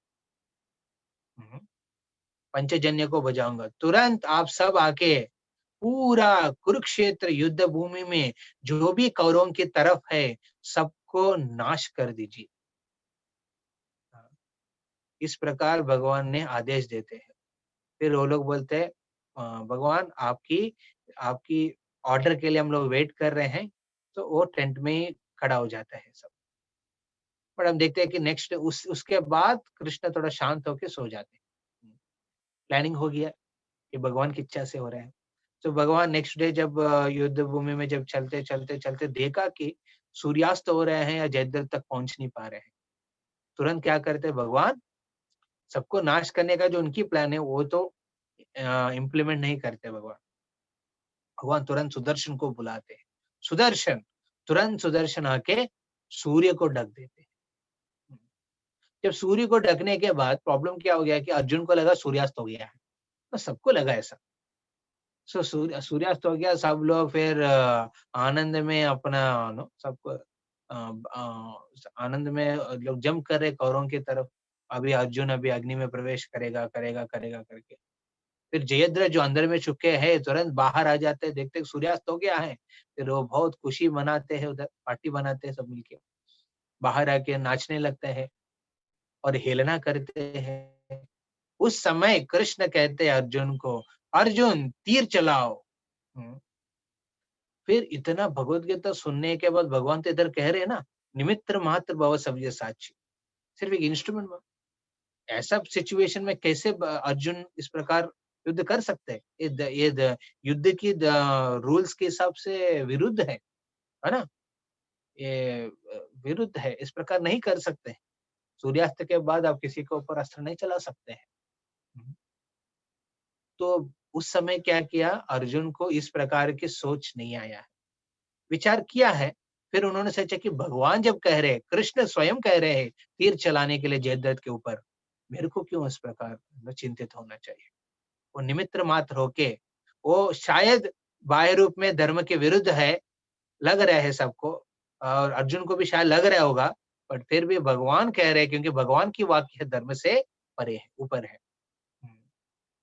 पंचजन्य को बजाऊंगा। तुरंत आप सब आके पूरा कुरुक्षेत्र युद्ध भूमि में जो भी कौरवों की तरफ है सबको नाश कर दीजिए। इस प्रकार भगवान ने आदेश देते हैं। फिर वो लोग बोलते हैं, भगवान आपकी आपकी ऑर्डर के लिए हम लोग वेट कर रहे हैं। तो वो टेंट में ही खड़ा हो जाता है सब। पर हम देखते हैं कि नेक्स्ट उसके बाद कृष्ण थोड़ा शांत होकर सो जाते हैं। प्लानिंग हो गया कि भगवान की इच्छा से हो रहा है। तो भगवान नेक्स्ट डे जब युद्ध भूमि में जब चलते चलते चलते देखा कि सूर्यास्त हो रहे हैं या जयद्रथ तक पहुंच नहीं पा रहे हैं, तुरंत क्या करते हैं भगवान? सबको नाश करने का जो उनकी प्लान है वो तो इम्प्लीमेंट नहीं करते भगवान। भगवान तुरंत सुदर्शन को बुलाते हैं। सुदर्शन, तुरंत सुदर्शन आके सूर्य को ढक देते हैं। जब सूर्य को ढकने के बाद प्रॉब्लम क्या हो गया कि अर्जुन को लगा सूर्यास्त हो गया है, तो सबको लगा ऐसा। सूर्यास्त हो गया, सब लोग फिर आनंद में अपना सबको आनंद में लोग जंप कर रहे कौरवों की तरफ। अभी अर्जुन अभी अग्नि में प्रवेश करेगा करेगा करेगा करके। फिर जयद्रथ जो अंदर में छुपके है तुरंत बाहर आ जाते हैं, देखते सूर्यास्त हो गया है। फिर वो बहुत खुशी मनाते हैं, उधर पार्टी बनाते हैं सब मिलके। बाहर आके नाचने लगते हैं और हेलना करते हैं। उस समय कृष्ण कहते हैं अर्जुन को, अर्जुन तीर चलाओ। फिर इतना भगवत गीता सुनने के बाद भगवान तो इधर कह रहे हैं ना, निमित्र मात्र भव सबके साक्षी। सिर्फ एक इंस्ट्रूमेंट में ऐसा सिचुएशन में कैसे अर्जुन इस प्रकार युद्ध कर सकते हैं? युद्ध की रूल्स के हिसाब से विरुद्ध है ना? ये विरुद्ध है, इस प्रकार नहीं कर सकते। सूर्यास्त के बाद आप किसी के ऊपर अस्त्र नहीं चला सकते हैं। तो उस समय क्या किया, अर्जुन को इस प्रकार की सोच नहीं आया है, विचार किया है। फिर उन्होंने सोचा कि भगवान जब कह रहे हैं, कृष्ण स्वयं कह रहे हैं तीर चलाने के लिए जयद्रथ के ऊपर, मेरे को क्यों इस प्रकार चिंतित होना चाहिए? वो निमित्र मात्र होके, वो शायद बाह्य रूप में धर्म के विरुद्ध है, लग रहा है सबको, और अर्जुन को भी शायद लग रहा होगा, बट फिर भी भगवान कह रहे हैं क्योंकि भगवान की वाक्य धर्म से परे है, ऊपर है।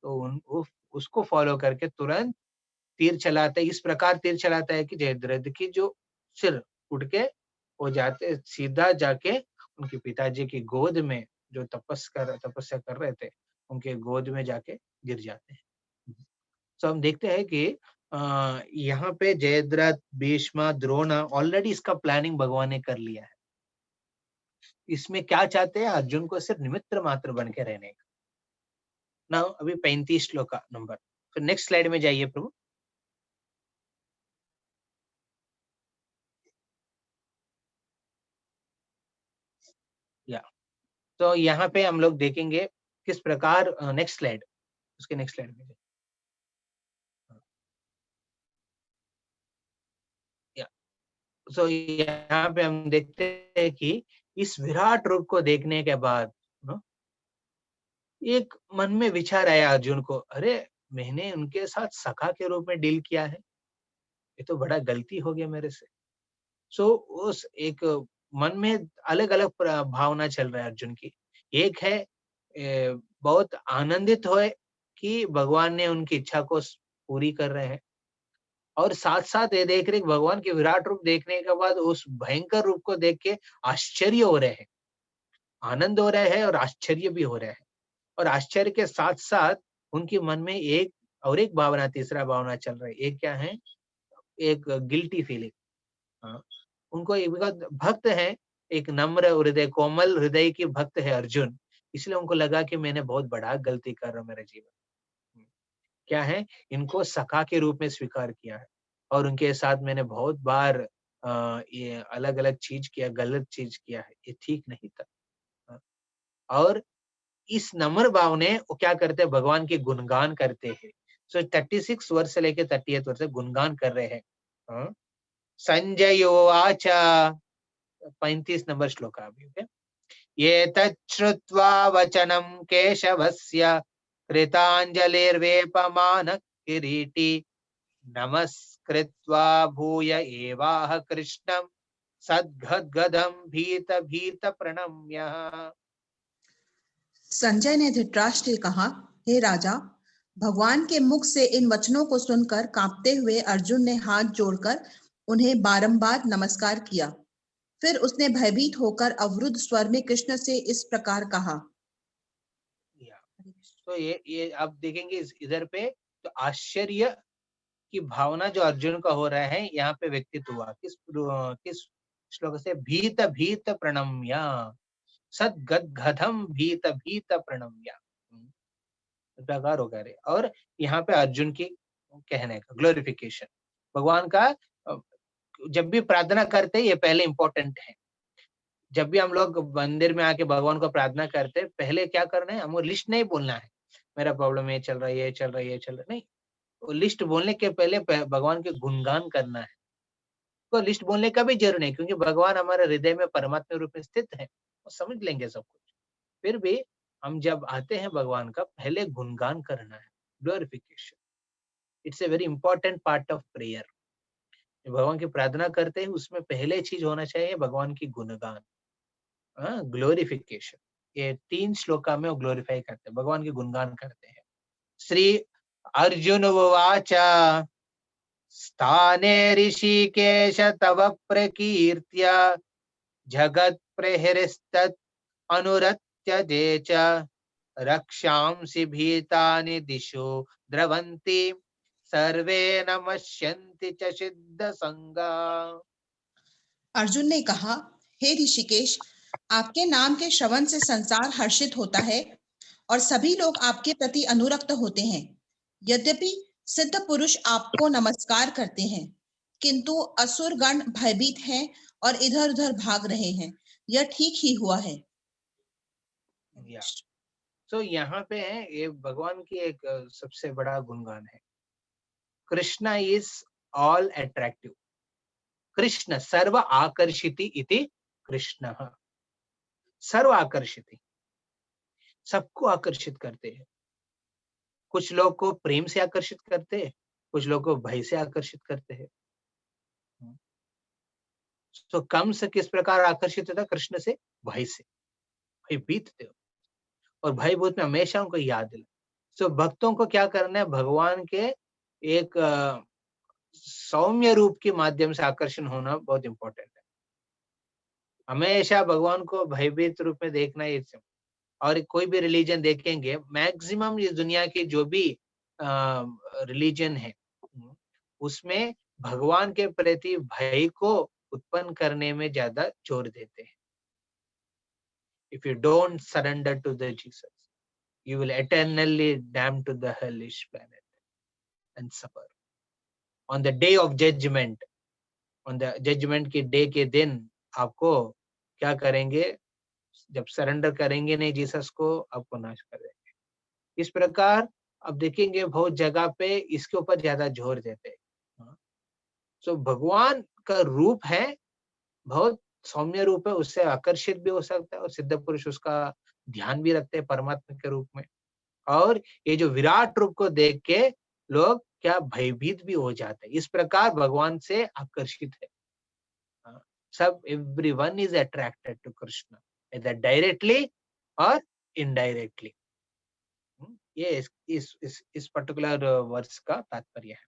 तो उसको फॉलो करके तुरंत तीर चलाते, इस प्रकार तीर चलाता है कि जयद्रथ की जो सिर उठ के वो जाते सीधा जाके उनके पिताजी की गोद में, जो तपस्या कर रहे थे, उनके गोद में जाके गिर जाते हैं। तो हम देखते हैं कि यहाँ पे जयद्रथ, भीष्म, द्रोण ऑलरेडी इसका प्लानिंग भगवान ने कर लिया है। इसमें क्या चाहते हैं? अर्जुन को सिर्फ निमित्त मात्र बन के रहने का। ना अभी 35 श्लोक का नंबर, फिर नेक्स्ट स्लाइड में जाइए प्रभु। या तो यहाँ पे हम लोग देखेंगे किस प्रकार, नेक्स्ट स्लाइड, उसके नेक्स्ट स्लाइड में या सो यहाँ पे हम देखते हैं कि इस विराट रूप को देखने के बाद एक मन में विचार आया अर्जुन को, अरे मैंने उनके साथ सखा के रूप में डील किया है, ये तो बड़ा गलती हो गया मेरे से। सो उस एक मन में अलग अलग भावना चल रहा है अर्जुन की। एक है बहुत आनंदित होए कि भगवान ने उनकी इच्छा को पूरी कर रहे हैं, और साथ साथ ये देख रहे भगवान के विराट रूप देखने के बाद उस भयंकर रूप को देख के आश्चर्य हो रहे हैं, आनंद हो रहा है और आश्चर्य भी हो रहा है। और आश्चर्य के साथ साथ उनके मन में एक और एक भावना, तीसरा भावना चल रहा है। एक क्या है? एक गिल्टी फीलिंग। हाँ, उनको एक भक्त है, एक नम्र हृदय, कोमल हृदय की भक्त है अर्जुन, इसलिए उनको लगा कि मैंने बहुत बड़ा गलती कर रहा हूं मेरे जीवन में। क्या है? इनको सखा के रूप में स्वीकार किया है और उनके साथ मैंने बहुत बार ये अलग अलग चीज किया, गलत चीज किया है, ये ठीक नहीं था। हाँ, और इस नम्र भाव ने वो क्या करते हैं? भगवान के गुणगान करते हैं। सो 36 वर्ष से लेके 38 वर्ष गुणगान कर रहे हैं। हाँ, संजय उवाच, 35 नंबर श्लोक अभी। ओके, ये तच्छ्रुत्वा वचनं केशवस्य कृताञ्जलिर्वेपमानः किरीटी नमस्कृत्वा भूय एवाह कृष्णं सद्गद्गदं भीत भीत प्रणम्य।
संजय ने धृतराष्ट्र से कहा, हे राजा, भगवान के मुख से इन वचनों को सुनकर कांपते हुए अर्जुन ने हाथ जोड़कर उन्हें बारंबार नमस्कार किया। फिर उसने भयभीत होकर अवरुद्ध स्वर में कृष्ण से इस प्रकार कहा।
तो ये आप देखेंगे इधर पे, तो आश्चर्य की भावना जो अर्जुन का हो रहा है यहाँ पे व्यक्तित्व हुआ। किस श्लोक से? भीत भीत प्रणम्य सद्गद्गदं भीत भीत प्रणम्य, प्रकार होगा रे। और यहाँ पे अर्जुन की कहने का ग्लोरिफिकेशन, भगवान का जब भी प्रार्थना करते हैं, ये पहले इंपॉर्टेंट है। जब भी हम लोग मंदिर में आके भगवान को प्रार्थना करते हैं, पहले क्या करना है? हमको लिस्ट नहीं बोलना है, मेरा प्रॉब्लम ये चल रहा है, ये चल रहा है, ये चल रहा है, नहीं। वो लिस्ट बोलने के पहले भगवान के गुणगान करना है। तो लिस्ट बोलने का भी जरूर नहीं, क्योंकि भगवान हमारे हृदय में परमात्मा रूप में स्थित है, वो समझ लेंगे सब कुछ। फिर भी हम जब आते हैं भगवान का, पहले गुणगान करना है, glorification. It's a very important part of prayer. भगवान की प्रार्थना करते हैं, उसमें पहले चीज होना चाहिए भगवान की गुणगान, ग्लोरिफिकेशन। ये 3 श्लोका में वो ग्लोरीफाई करते हैं, भगवान की गुणगान करते हैं। श्री अर्जुन उवाच, स्थाने ऋषिकेश तव प्रकीर्त्या जगत् प्रहृष्टत् अनुरत्यते च रक्षांसि भीतानि दिशो द्रवन्ति सर्वे नमस्यन्ति च सिद्ध संगा।
अर्जुन ने कहा, हे ऋषिकेश, आपके नाम के श्रवण से संसार हर्षित होता है और सभी लोग आपके प्रति अनुरक्त होते हैं। यद्यपि सिद्ध पुरुष आपको नमस्कार करते हैं, किंतु असुर गण भयभीत हैं और इधर उधर भाग रहे हैं। यह ठीक ही हुआ है।
तो यहाँ पे है ये भगवान की एक सबसे बड़ा गुणगान है। Krishna is all attractive. Krishna सर्व आकर्षिति इति कृष्ण, सर्व आकर्षिति, सबको आकर्षित करते हैं। कुछ लोग को प्रेम से आकर्षित करते हैं, कुछ लोग को भय से आकर्षित करते हैं। तो कंस किस प्रकार आकर्षित होता? कृष्ण से, भय से, भयभीत थे और भयभूत में हमेशा उनको याद दिला। तो भक्तों को क्या करना है? भगवान के एक सौम्य रूप के माध्यम से आकर्षण होना बहुत इंपॉर्टेंट है। हमेशा भगवान को भयभीत रूप में देखना ही। और कोई भी रिलीजन देखेंगे, मैक्सिमम इस दुनिया की जो भी रिलीजन है, उसमें भगवान के प्रति भय को उत्पन्न करने में ज्यादा जोर देते हैं। If you don't surrender to the Jesus, you will eternally damned to the hellish planet and suffer. On the day of judgment, on the judgment के डे के दिन आपको क्या करेंगे? जब सरेंडर करेंगे नहीं जीसस को, आपको नाश कर देंगे। इस प्रकार अब देखेंगे बहुत जगह पे इसके ऊपर ज्यादा जोर देते हैं। तो भगवान का रूप है, बहुत सौम्य रूप है, उससे आकर्षित भी हो सकता है और सिद्ध पुरुष उसका ध्यान भी रखते हैं परमात्मा के रूप में। और ये जो विराट रूप को देख के लोग क्या भयभीत भी हो जाते हैं। इस प्रकार भगवान से आकर्षित है। सब everyone is attracted to Krishna, either directly or indirectly. ये इस पर्टिकुलर वर्स का तात्पर्य है।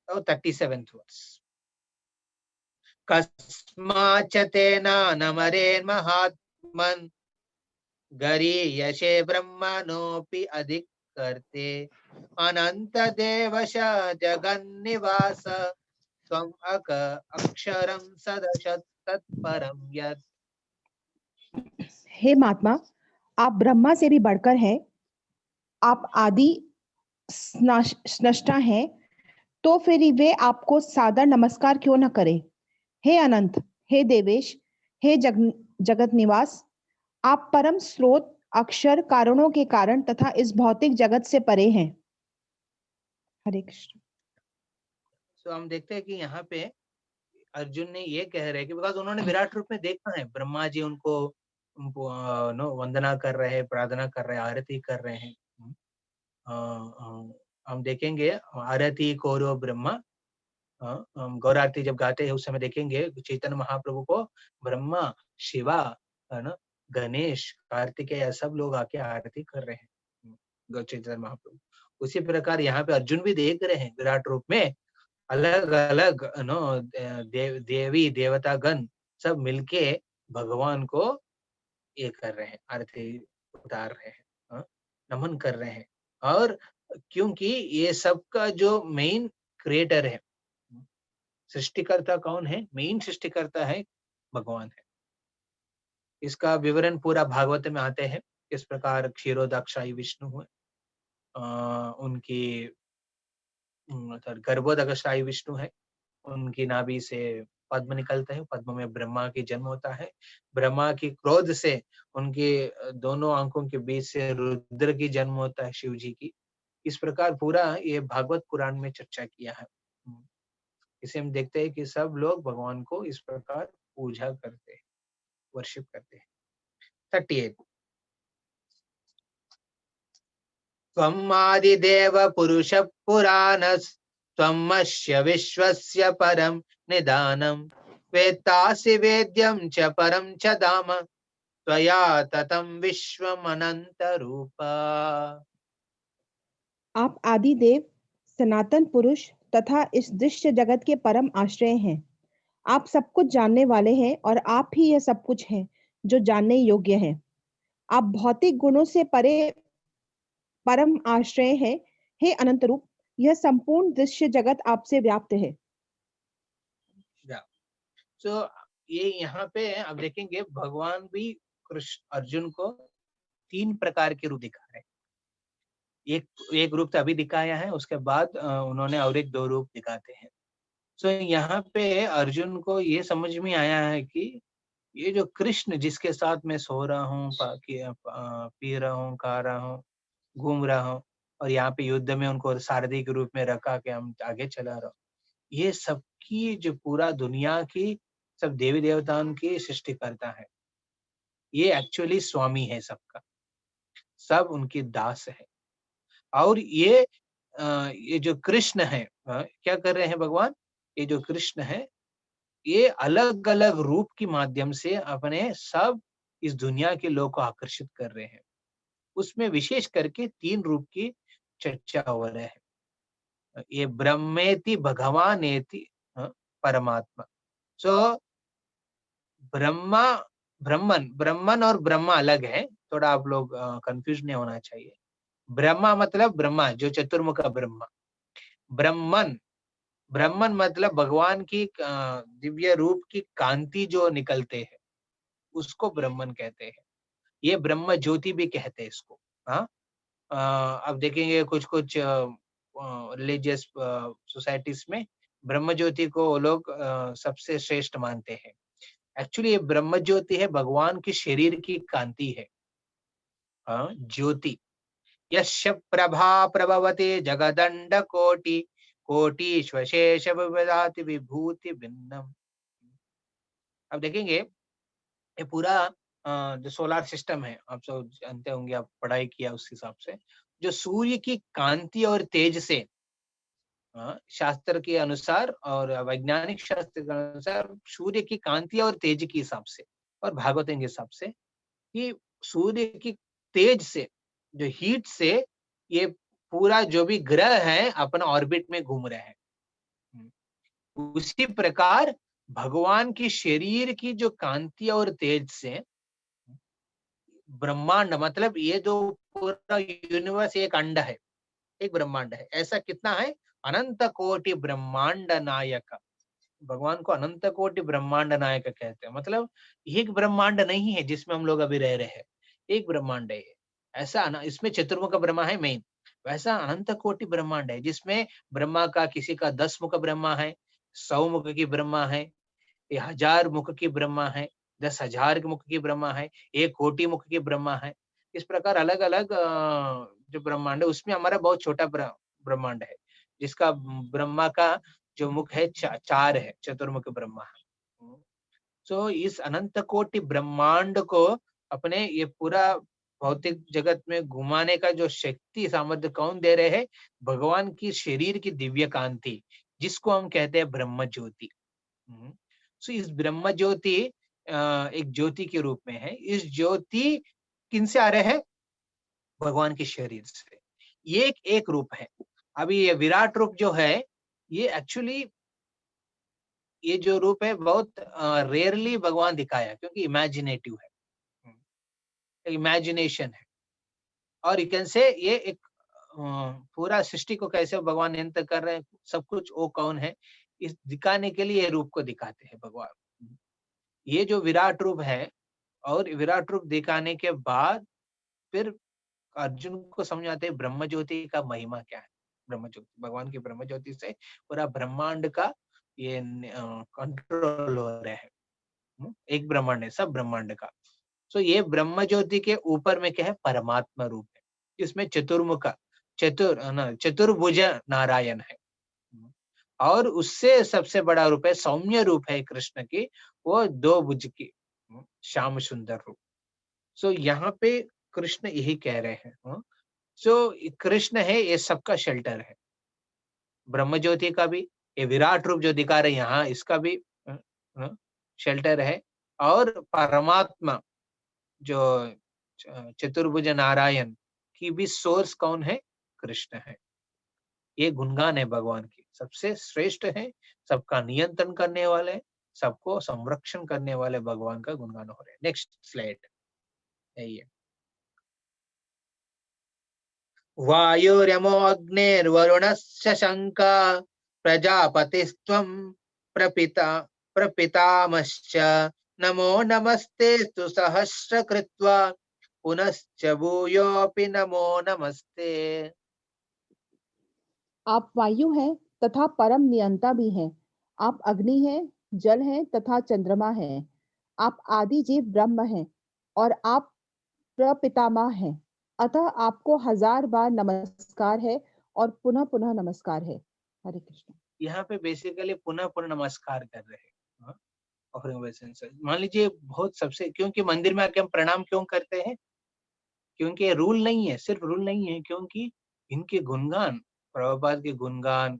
तो 37th वर्स, कस्माच्च तेन नमरेन् महात्मन् गरीयसे ब्रह्मणोऽपि अधिकर्ते अनंत देवश जगन्निवास त्वम् अक्षरं सदशत् तत्परं यत्।
हे महात्मा, आप ब्रह्मा से भी बढ़कर हैं, आप आदि स्रष्टा हैं, तो फिर वे आपको सादर नमस्कार क्यों न करें? हे अनंत, हे देवेश, हे जगत निवास, आप परम स्रोत, अक्षर, कारणों के कारण तथा इस भौतिक जगत से परे हैं। हरे कृष्ण।
तो हम देखते हैं कि यहाँ पे अर्जुन ने ये कह रहे हैं कि बिकॉज उन्होंने विराट रूप में देखा है, ब्रह्मा जी उनको वंदना कर रहे हैं, प्रार्थना कर रहे हैं, आरती कर रहे हैं। हम देखेंगे आरती कौरो ब्रह्मा, गौरारती जब गाते हैं उस समय देखेंगे चैतन्य महाप्रभु को ब्रह्मा, शिवा, है ना, गणेश, कार्तिकेय सब लोग आके आरती कर रहे हैं चैतन्य महाप्रभु। उसी प्रकार यहाँ पे अर्जुन भी देख रहे हैं विराट रूप में अलग अलग देवी देवता गण सब मिलके भगवान को ये कर रहे हैं, आरती उतार रहे हैं, नमन कर रहे हैं। और क्योंकि ये सब का जो मेन क्रिएटर है, सृष्टिकर्ता कौन है? मेन सृष्टिकर्ता है भगवान है। इसका विवरण पूरा भागवत में आते हैं, किस प्रकार क्षीरोदाक्षाई विष्णु हुए, उनकी गर्भोदकशाही विष्णु है, उनकी नाभि से पद्म निकलता है, पद्म में ब्रह्मा की जन्म होता है, ब्रह्मा की क्रोध से उनके दोनों आंखों के बीच से रुद्र की जन्म होता है, शिव जी की। इस प्रकार पूरा ये भागवत पुराण में चर्चा किया है। इसे हम देखते हैं कि सब लोग भगवान को इस प्रकार पूजा करते हैं, वर्शिप करते हैं। 38 त्वम् आदिदेव पुरुष पुराणस् त्वमस्य विश्वस्य परम निदानम् वेत्तासि वेद्यं च परम च धाम त्वया ततं विश्वमनंत रूपा।
आप आदि देव, सनातन पुरुष तथा इस दृश्य जगत के परम आश्रय हैं। आप सब कुछ जानने वाले हैं और आप ही यह सब कुछ हैं जो जानने योग्य है। आप भौतिक गुणों से परे परम आश्रय है। हे अनंत रूप, यह संपूर्ण दृश्य जगत आपसे व्याप्त है।
तो ये यहाँ पे अब देखेंगे भगवान भी कृष्ण अर्जुन को 3 प्रकार के रूप दिखा रहे हैं। एक रूप तो अभी दिखाया है, उसके बाद उन्होंने और एक 2 रूप दिखाते हैं। तो यहाँ पे अर्जुन को ये समझ में आया है कि ये जो कृष्ण जिसके साथ मैं सो रहा हूँ, पी रहा हूँ, खा रहा हूँ, घूम रहा हूँ, और यहाँ पे युद्ध में उनको सारथी के रूप में रखा के हम आगे चला रहा हूँ, ये सबकी जो पूरा दुनिया की सब देवी देवताओं की सृष्टि करता है। ये एक्चुअली स्वामी है सबका, सब उनकी दास है। और ये जो कृष्ण है, क्या कर रहे हैं भगवान? ये जो कृष्ण है ये अलग अलग रूप के माध्यम से अपने सब इस दुनिया के लोग को आकर्षित कर रहे हैं। उसमें विशेष करके 3 रूप की चर्चा हो रहा है। ये ब्रह्मेति भगवानेति परमात्मा। सो ब्रह्मा ब्रह्मन और ब्रह्मा अलग है, थोड़ा आप लोग कंफ्यूज नहीं होना चाहिए। ब्रह्मा मतलब ब्रह्मा जो चतुर्मुख ब्रह्मा, ब्रह्मन मतलब भगवान की दिव्य रूप की कांति जो निकलते हैं उसको ब्रह्मन कहते हैं। ये ब्रह्म ज्योति भी कहते हैं इसको। अब देखेंगे कुछ रिलीजियस सोसाइटीज में ब्रह्म ज्योति को वो लोग सबसे श्रेष्ठ मानते हैं। एक्चुअली ये ब्रह्म ज्योति है, भगवान की शरीर की कांति है, ज्योति। यश प्रभा प्रभवते जगदंड कोटि कोटिश्वशेष विभाति विभूति भिन्नम। अब देखेंगे ये पूरा जो सोलर सिस्टम है, आप सब जानते होंगे, आप पढ़ाई किया उस हिसाब से, जो सूर्य की कांति और तेज से शास्त्र के अनुसार और वैज्ञानिक शास्त्र के अनुसार सूर्य की कांति और तेज के हिसाब से और भागवतम के हिसाब से कि सूर्य की तेज से, जो हीट से ये पूरा जो भी ग्रह है अपना ऑर्बिट में घूम रहे हैं। उसी प्रकार भगवान की शरीर की जो कांति और तेज से ब्रह्मांड, मतलब ये जो पूरा यूनिवर्स एक अंड है, एक ब्रह्मांड है। ऐसा कितना है? अनंत कोटि ब्रह्मांड नायक। भगवान को अनंत कोटि ब्रह्मांड नायक कहते हैं। मतलब एक ब्रह्मांड नहीं है जिसमें हम लोग अभी रह रहे हैं, एक ब्रह्मांड है ये। ऐसा इसमें चतुर्मुख ब्रह्मा है मेन, वैसा अनंत कोटि ब्रह्मांड है जिसमें ब्रह्मा का, किसी का 10 मुख ब्रह्मा है, 100 मुख की ब्रह्मा है, 1000 मुख की ब्रह्मा है, 10,000 मुख की ब्रह्मा है, 1 कोटि मुख की ब्रह्मा है। इस प्रकार अलग अलग जो ब्रह्मांड है उसमें हमारा बहुत छोटा ब्रह्मांड है जिसका ब्रह्मा का जो मुख है 4 है, चतुर्मुख ब्रह्मा। तो इस अनंत कोटि ब्रह्मांड को अपने ये पूरा भौतिक जगत में घुमाने का जो शक्ति सामर्थ्य कौन दे रहे हैं? भगवान की शरीर की दिव्य कांति, जिसको हम कहते हैं ब्रह्म ज्योति। सो इस ब्रह्म ज्योति एक ज्योति के रूप में है। इस ज्योति किनसे आ रहे हैं? भगवान के शरीर से। ये एक रूप है। अभी ये विराट रूप जो है, ये एक्चुअली ये जो रूप है बहुत रेयरली भगवान दिखाया, क्योंकि इमेजिनेटिव है, इमेजिनेशन है। और यू कैन से ये एक पूरा सृष्टि को कैसे भगवान नियंत्रण कर रहे हैं, सब कुछ वो कौन है, इस दिखाने के लिए रूप को दिखाते हैं भगवान। ये जो विराट रूप है, और विराट रूप दिखाने के बाद फिर अर्जुन को समझ आते हैं ब्रह्म ज्योति का महिमा क्या है। ब्रह्म ज्योति, भगवान की ब्रह्म ज्योति से पूरा ब्रह्मांड का ये कंट्रोल हो रहा है। एक ब्रह्मांड है, सब ब्रह्मांड का। सो ये ब्रह्म ज्योति के ऊपर में क्या है? परमात्मा रूप है। इसमें चतुर्मुख, चतुर्भुज नारायण है। और उससे सबसे बड़ा रूप है, सौम्य रूप है कृष्ण की, वो 2 भुज की श्याम सुंदर रूप। सो यहाँ पे कृष्ण यही कह रहे हैं। सो कृष्ण है, ये सबका शेल्टर है। ब्रह्म ज्योति का भी, ये विराट रूप जो दिखा रहे हैं यहाँ, इसका भी शेल्टर है। और परमात्मा जो चतुर्भुज नारायण की भी सोर्स कौन है? कृष्ण है। ये गुणगान है भगवान की, सबसे श्रेष्ठ है, सबका नियंत्रण करने वाले, सबको संरक्षण करने वाले भगवान का गुणगान हो रहे हैं। नेक्स्ट स्लाइड है ये। वायुर्यमो अग्निर्वरुणस्य शंका प्रजापतिस्त्वं प्रपितामश्च नमो नमस्तेस्तु सहस्रकृत्वा पुनश्च भूयोऽपि नमो नमस्ते।
आप वायु हैं तथा परम नियंता भी हैं। आप अग्नि हैं, जल हैं तथा चंद्रमा हैं। आप आदि जीव ब्रह्म हैं और आप प्रपितामह हैं। अतः आपको 1000 बार नमस्कार है और पुनः पुनः नमस्कार है। हरे कृष्ण।
यहाँ पे बेसिकली पुनः पुनः नमस्कार कर रहे हैं। मान लीजिए बहुत सबसे, क्योंकि मंदिर में आके हम प्रणाम क्यों करते हैं? क्योंकि रूल नहीं है, सिर्फ रूल नहीं है, क्योंकि इनके गुणगान, प्रभुपाद के गुणगान,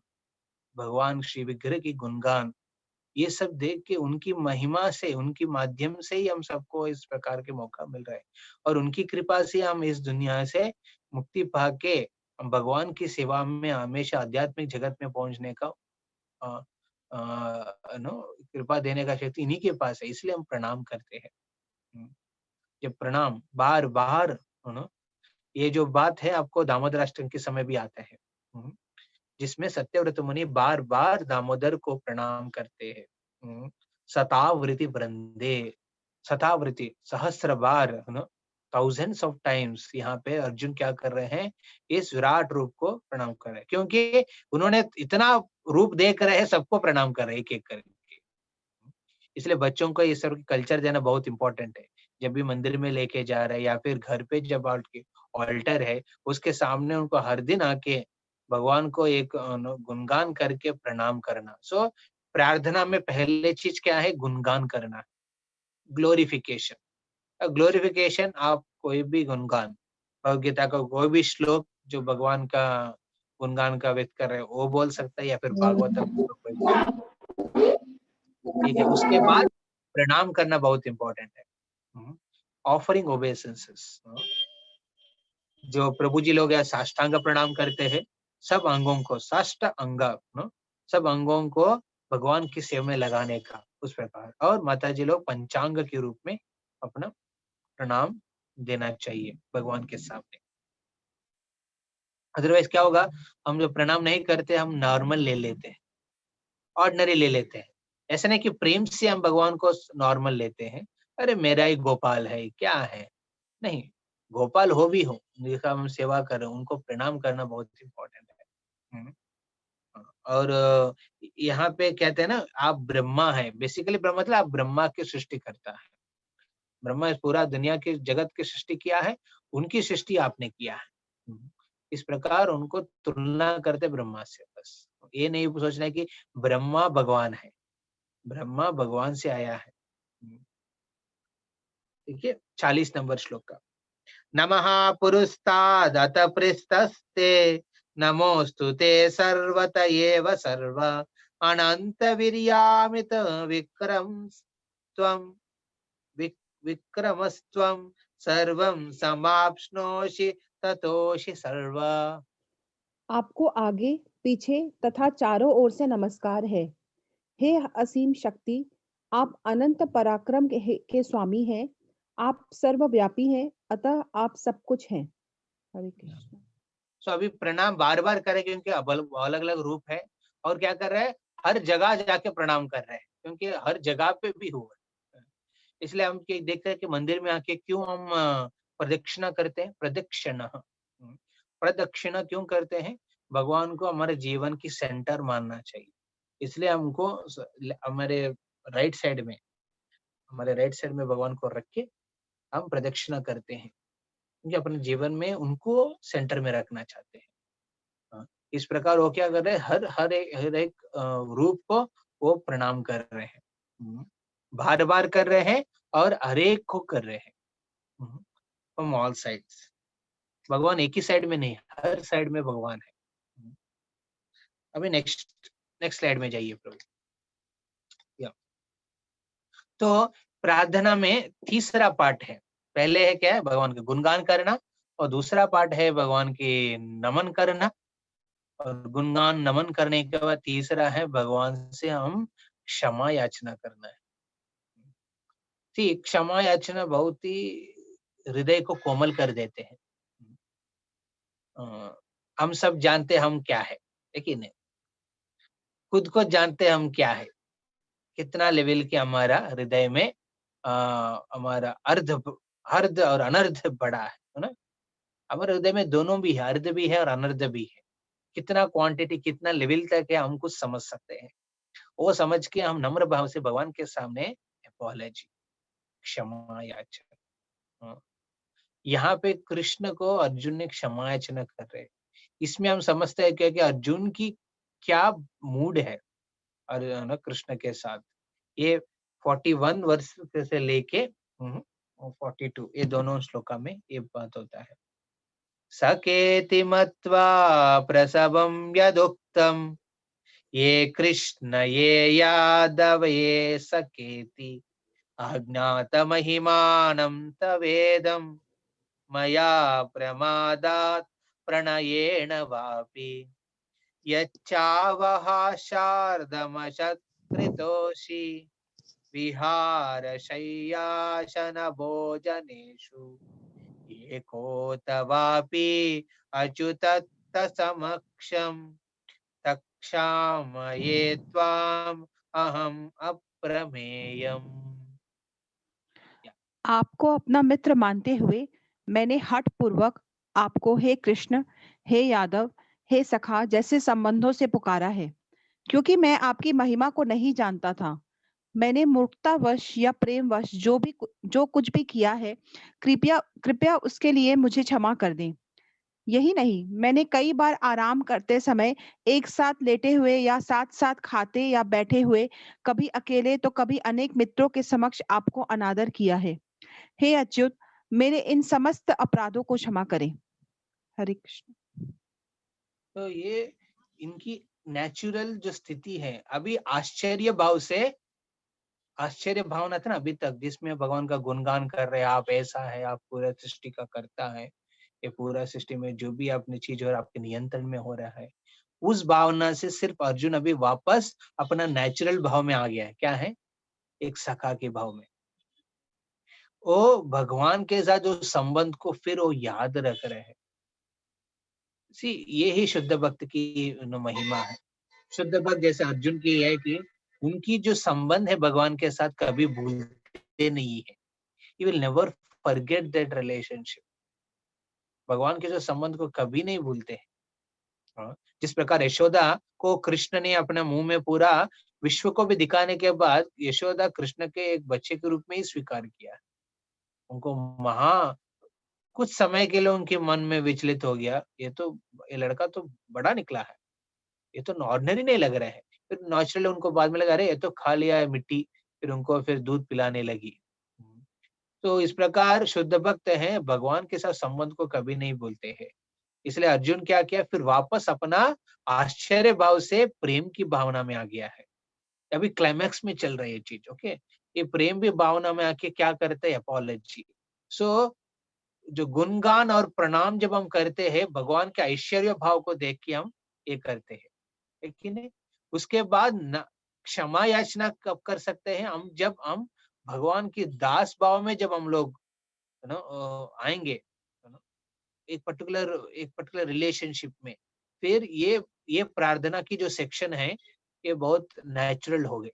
भगवान श्री विग्रह की गुणगान, ये सब देख के उनकी महिमा से, उनके माध्यम से ही हम सबको इस प्रकार के मौका मिल रहा है। और उनकी कृपा से हम इस दुनिया से मुक्ति पाके हम भगवान की सेवा में हमेशा आध्यात्मिक जगत में पहुंचने का कृपा देने का शक्ति इन्हीं के पास है, इसलिए हम प्रणाम करते हैं। ये प्रणाम बार बार, ये जो बात है आपको दामोदर अष्टकम के समय भी आता है, जिसमें सत्यव्रत मुनि बार बार दामोदर को प्रणाम करते हैं। शतावृति वृंदे, शतावृति सहस्र बार, थाउजेंड्स ऑफ टाइम्स यहाँ पे अर्जुन क्या कर रहे हैं? इस विराट रूप को प्रणाम कर रहे हैं, क्योंकि उन्होंने इतना रूप देख रहे हैं, सबको प्रणाम कर रहे हैं एक एक करके। इसलिए बच्चों को ये सब कल्चर देना बहुत इंपॉर्टेंट है। जब भी मंदिर में लेके जा रहे हैं या फिर घर पे जब ऑल्टर है, उसके सामने उनको हर दिन आके भगवान को एक गुणगान करके प्रणाम करना। सो प्रार्थना में पहले चीज क्या है? गुणगान करना, ग्लोरिफिकेशन। ग्लोरिफिकेशन, आप कोई भी गुणगान, भगवद गीता का कोई भी श्लोक जो भगवान का गुणगान का व्यक्त कर रहे हैं वो बोल सकता है, या फिर भागवतम का कोई बोल सकता है। ठीक है, उसके बाद प्रणाम करना बहुत इंपॉर्टेंट है। ऑफरिंग ओबेसेंसेस, जो प्रभु जी लोग या साष्टांग प्रणाम करते हैं, सब अंगों को साष्टांग, सब अंगों को भगवान की सेवा में लगाने का उस प्रकार, और माता जी लोग पंचांग के रूप में अपना प्रणाम देना चाहिए भगवान के सामने। अदरवाइज क्या होगा, हम जो प्रणाम नहीं करते हम नॉर्मल ले लेते हैं, ऑर्डिनरी ले लेते हैं। ऐसा नहीं कि प्रेम से हम भगवान को नॉर्मल लेते हैं, अरे मेरा ही गोपाल है क्या है, नहीं, गोपाल हो भी हो, जिसका हम सेवा कर रहे हैं उनको प्रणाम करना बहुत इम्पोर्टेंट है। और यहाँ पे कहते हैं ना, आप ब्रह्मा है, बेसिकली ब्रह्मा मतलब आप ब्रह्मा की सृष्टि करता है। ब्रह्मा इस पूरा दुनिया के जगत की सृष्टि किया है, उनकी सृष्टि आपने किया है। इस प्रकार उनको तुलना करते ब्रह्मा से। बस ये नहीं सोचना है कि ब्रह्मा भगवान है, ब्रह्मा भगवान से आया है। ठीक है, 40 नंबर श्लोक का। नमः पुरुस्तादत पृष्ठस्ते नमोस्तु ते सर्वत एव सर्व अनंत वीर्यामित विक्रम त्वं विक्रमस्त्वं सर्वं समाप्नोषि ततोषि सर्व।
आपको आगे पीछे तथा चारों ओर से नमस्कार है। हे असीम शक्ति, आप अनंत पराक्रम के स्वामी हैं, आप सर्वव्यापी हैं, अतः आप सब कुछ हैं। हरे कृष्ण।
सो अभी प्रणाम बार बार करें क्योंकि अलग अलग रूप है, और क्या कर रहे हैं, हर जगह जाके प्रणाम कर रहे हैं क्योंकि हर जगह पे भी हुआ है। इसलिए हम देखते हैं कि मंदिर में आके क्यों हम प्रदक्षिणा करते हैं, प्रदक्षिणा क्यों करते हैं, भगवान को हमारे जीवन की सेंटर मानना चाहिए। इसलिए हमको हमारे राइट साइड में भगवान को रख के हम प्रदक्षिणा करते हैं, क्योंकि अपने जीवन में उनको सेंटर में रखना चाहते हैं। इस प्रकार वो क्या कर रहे हैं, हर एक रूप को वो प्रणाम कर रहे हैं, बार बार कर रहे हैं, और हर एक को कर रहे हैं, फ्रॉम ऑल साइड्स। भगवान एक ही साइड में नहीं, हर साइड में भगवान है। अभी नेक्स्ट स्लाइड में जाइए प्रभु। तो प्रार्थना में तीसरा पार्ट है, पहले है क्या है, भगवान का गुणगान करना, और दूसरा पार्ट है भगवान के नमन करना, और गुणगान नमन करने के बाद तीसरा है भगवान से हम क्षमा याचना करना है। ठीक, क्षमा याचना बहुत ही हृदय को कोमल कर देते हैं। हम सब जानते हम क्या है, लेकिन खुद को जानते हम क्या है, कितना लेवल के हमारा हृदय में हमारा अर्ध और अनर्ध बड़ा है ना। हमारे हृदय में दोनों भी है, अर्ध भी है और अनर्ध भी है। कितना क्वांटिटी, कितना लेवल तक है हम कुछ समझ सकते हैं, वो समझ के हम नम्र भाव से भगवान के सामने अपॉलॉजी, क्षमा याचना। यहाँ पे कृष्ण को अर्जुन ने क्षमा याचना कर रहे हैं। इसमें हम समझते हैं कि अर्जुन की क्या मूड है और ना कृष्ण के साथ। ये 41 वर्ष से लेके 42 ये दोनों श्लोका में ये बात होता है। सकेति मत्वा प्रसवं यदुक्तम् ये कृष्ण ये यादव ये सकेति अज्ञात महिमानं तवेदं मया प्रमादात् प्रणयेन वापि यच्चावः शार्दमशत्कृतोषि विहार शय्यासन भोजनेषु एकोतवापि अच्युतत्त समक्षं तक्षामये त्वाम् अहम् अप्रमेयम्।
आपको अपना मित्र मानते हुए मैंने हठ पूर्वक आपको हे कृष्ण, हे यादव, हे सखा जैसे संबंधों से पुकारा है, क्योंकि मैं आपकी महिमा को नहीं जानता था। मैंने मूर्खतावश या प्रेमवश जो कुछ भी किया है, कृपया कृपया उसके लिए मुझे क्षमा कर दें। यही नहीं, मैंने कई बार आराम करते समय, एक साथ लेटे हुए या साथ साथ खाते या बैठे हुए, कभी अकेले तो कभी अनेक मित्रों के समक्ष आपको अनादर किया है। हे अच्युत, मेरे इन समस्त अपराधों को क्षमा करें। हरे कृष्ण।
तो ये इनकी नेचुरल जो स्थिति है, अभी आश्चर्य भाव से, आश्चर्य भावना था ना अभी तक, जिसमें भगवान का गुणगान कर रहे हैं, आप ऐसा है, आप पूरा सृष्टि का करता है, ये पूरा सृष्टि में जो भी आपने चीज हो रहा है आपके नियंत्रण में हो रहा है, उस भावना से सिर्फ अर्जुन अभी वापस अपना नेचुरल भाव में आ गया है। क्या है? एक सखा के भाव में। वो भगवान के साथ जो संबंध को फिर वो याद रख रहे हैं। सी, ये ही शुद्ध भक्त की महिमा है। शुद्ध भक्त जैसे अर्जुन की है कि उनकी जो संबंध है भगवान के साथ कभी भूलते नहीं है। He will never forget that relationship. भगवान के जो संबंध को कभी नहीं भूलते हैं। हाँ, जिस प्रकार यशोदा को कृष्ण ने अपने मुंह में पूरा विश्व को भी दिखाने के बाद यशोदा कृष्ण के एक बच्चे के रूप में ही स्वीकार किया। उनको कुछ समय के लिए उनके मन में विचलित हो गया, ये लड़का तो बड़ा निकला है, ये तो ऑर्डिनरी नहीं लग रहा है। फिर नेचुरली उनको बाद में लगा, अरे ये तो खा लिया है मिट्टी, फिर उनको फिर दूध पिलाने लगी। तो इस प्रकार शुद्ध भक्त हैं, भगवान के साथ संबंध को कभी नहीं भूलते हैं। इसलिए अर्जुन क्या किया, फिर वापस अपना आश्चर्य भाव से प्रेम की भावना में आ गया है। अभी क्लाइमैक्स में चल रही है चीज। ओके, ये प्रेम भी भावना में आके क्या करते हैं, अपॉलॉजी। सो जो गुणगान और प्रणाम जब हम करते हैं, भगवान के ऐश्वर्य भाव को देख के हम ये करते हैं, है कि नहीं? उसके बाद क्षमा याचना कब कर सकते हैं हम, जब हम भगवान की दास भाव में जब हम लोग आएंगे, एक पर्टिकुलर रिलेशनशिप में, फिर ये प्रार्थना की जो सेक्शन है ये बहुत नेचुरल हो गए।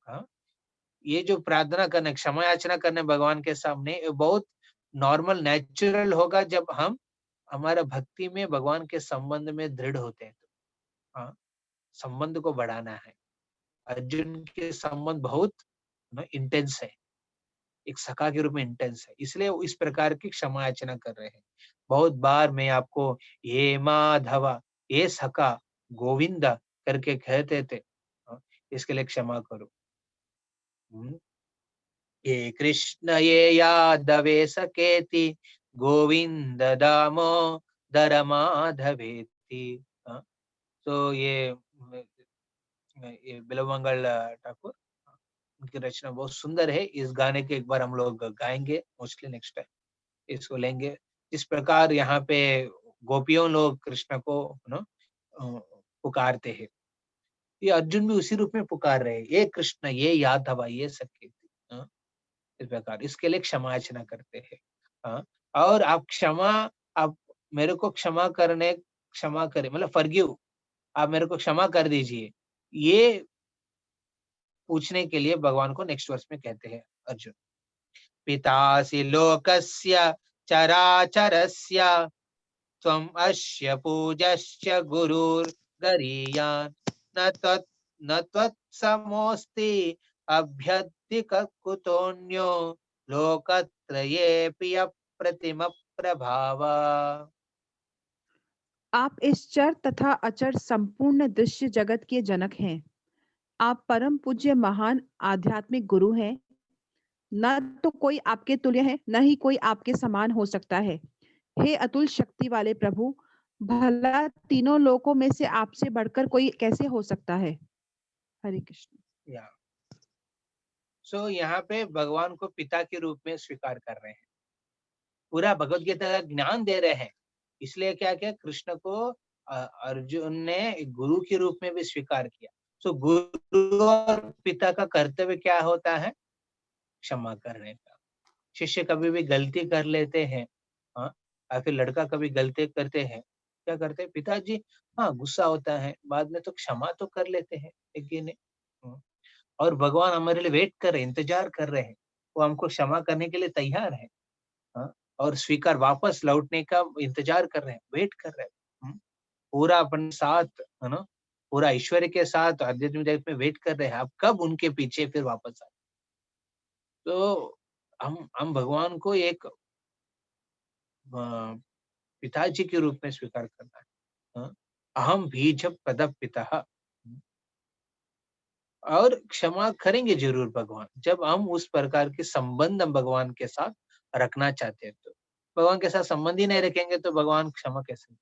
हाँ, ये जो प्रार्थना करने, क्षमा याचना करने भगवान के सामने, ये बहुत नॉर्मल नेचुरल होगा जब हम हमारा भक्ति में भगवान के संबंध में दृढ़ होते हैं। हाँ, संबंध को बढ़ाना है। अर्जुन के संबंध बहुत इंटेंस है, एक सखा के रूप में इंटेंस है, इसलिए वो इस प्रकार की क्षमा याचना कर रहे हैं। बहुत बार मैं आपको ये माधवा, ये सखा, गोविंद करके कहते थे, इसके लिए क्षमा करो। ये कृष्ण ये यादवे सकेति, गोविंद दामोदर माधवेति। तो ये बिलवमंगल ठाकुर, उनकी रचना बहुत सुंदर है। इस गाने के एक बार हम लोग गाएंगे, मोस्टली नेक्स्ट टाइम इसको लेंगे। इस प्रकार यहाँ पे गोपियों लोग कृष्ण को पुकारते हैं, ये अर्जुन भी उसी रूप में पुकार रहे हैं, ये कृष्ण ये यादव ये सकेति। इस प्रकार इसके लिए क्षमा याचना करते हैं। और आप मेरे को क्षमा करें, मतलब फॉरगिव, आप मेरे को क्षमा कर दीजिए, ये पूछने के लिए भगवान को नेक्स्ट वर्स में कहते हैं अर्जुन। पितासि लोकस्य चराचरस्य, त्वम् अस्य पूजश्च गुरुर्गरीयान्, न त्वत्समोऽस्ति अभ्यधिक कुतोऽन्यो लोकत्रयेऽपि अप्रतिम प्रभाव।
आप इस चर तथा अचर संपूर्ण दृश्य जगत के जनक हैं। आप परम पूज्य महान आध्यात्मिक गुरु हैं। न तो कोई आपके तुल्य है, न ही कोई आपके समान हो सकता है। हे अतुल शक्ति वाले प्रभु, भला तीनों लोकों में से आपसे बढ़कर कोई कैसे हो सकता है। हरे कृष्ण।
सो यहाँ पे भगवान को पिता के रूप में स्वीकार कर रहे हैं, पूरा भगवत गीता का ज्ञान दे रहे हैं। इसलिए क्या किया, कृष्ण को अर्जुन ने गुरु के रूप में भी स्वीकार किया। सो गुरु और पिता का कर्तव्य क्या होता है, क्षमा करने का। शिष्य कभी भी गलती कर लेते हैं, या फिर लड़का कभी गलती करते हैं, क्या करते हैं पिताजी, हाँ गुस्सा होता है, बाद में तो क्षमा तो कर लेते हैं, लेकिन और भगवान हमारे लिए वेट कर रहे हैं, इंतजार कर रहे हैं, वो हमको क्षमा करने के लिए तैयार है, और स्वीकार वापस लौटने का इंतजार कर रहे हैं, वेट कर रहे हैं। पूरा अपने साथ है ना, पूरा ऐश्वर्य के साथ आध्यात्मिक जगत में वेट कर रहे हैं, आप कब उनके पीछे फिर वापस आए। तो हम भगवान को एक पिताजी के रूप में स्वीकार करना है। अहम बीज पद पिता, और क्षमा करेंगे जरूर भगवान, जब हम उस प्रकार के संबंध हम भगवान के साथ रखना चाहते हैं। तो भगवान के साथ संबंध ही नहीं रखेंगे तो भगवान क्षमा कैसे।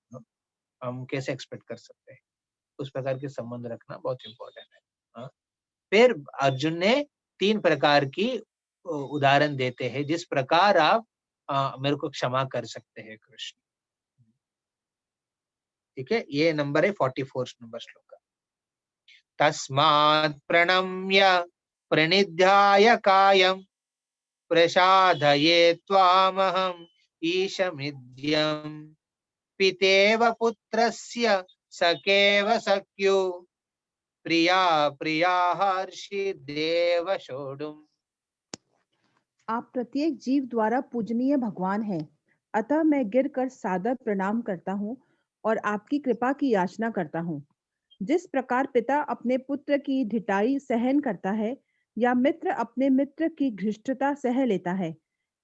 हम कैसे एक्सपेक्ट कर सकते हैं? उस प्रकार के संबंध रखना बहुत इंपॉर्टेंट है। हाँ। फिर अर्जुन ने 3 प्रकार की उदाहरण देते हैं जिस प्रकार आप मेरे को क्षमा कर सकते हैं कृष्ण। ठीक है, ये नंबर है 44 नंबर श्लोक का। तस्मात् प्रणम्य प्रणिध्याय कायं प्रसादये त्वामहम् ईशमिद्यम् पितेव पुत्रस्य सखेव सख्यु प्रिया प्रिया हर्षि देव सोढुम्।
आप प्रत्येक जीव द्वारा पूजनीय भगवान हैं, अतः मैं गिरकर सादर प्रणाम करता हूँ और आपकी कृपा की याचना करता हूँ। जिस प्रकार पिता अपने पुत्र की ढिठाई सहन करता है या मित्र अपने मित्र की घृष्टता सह लेता है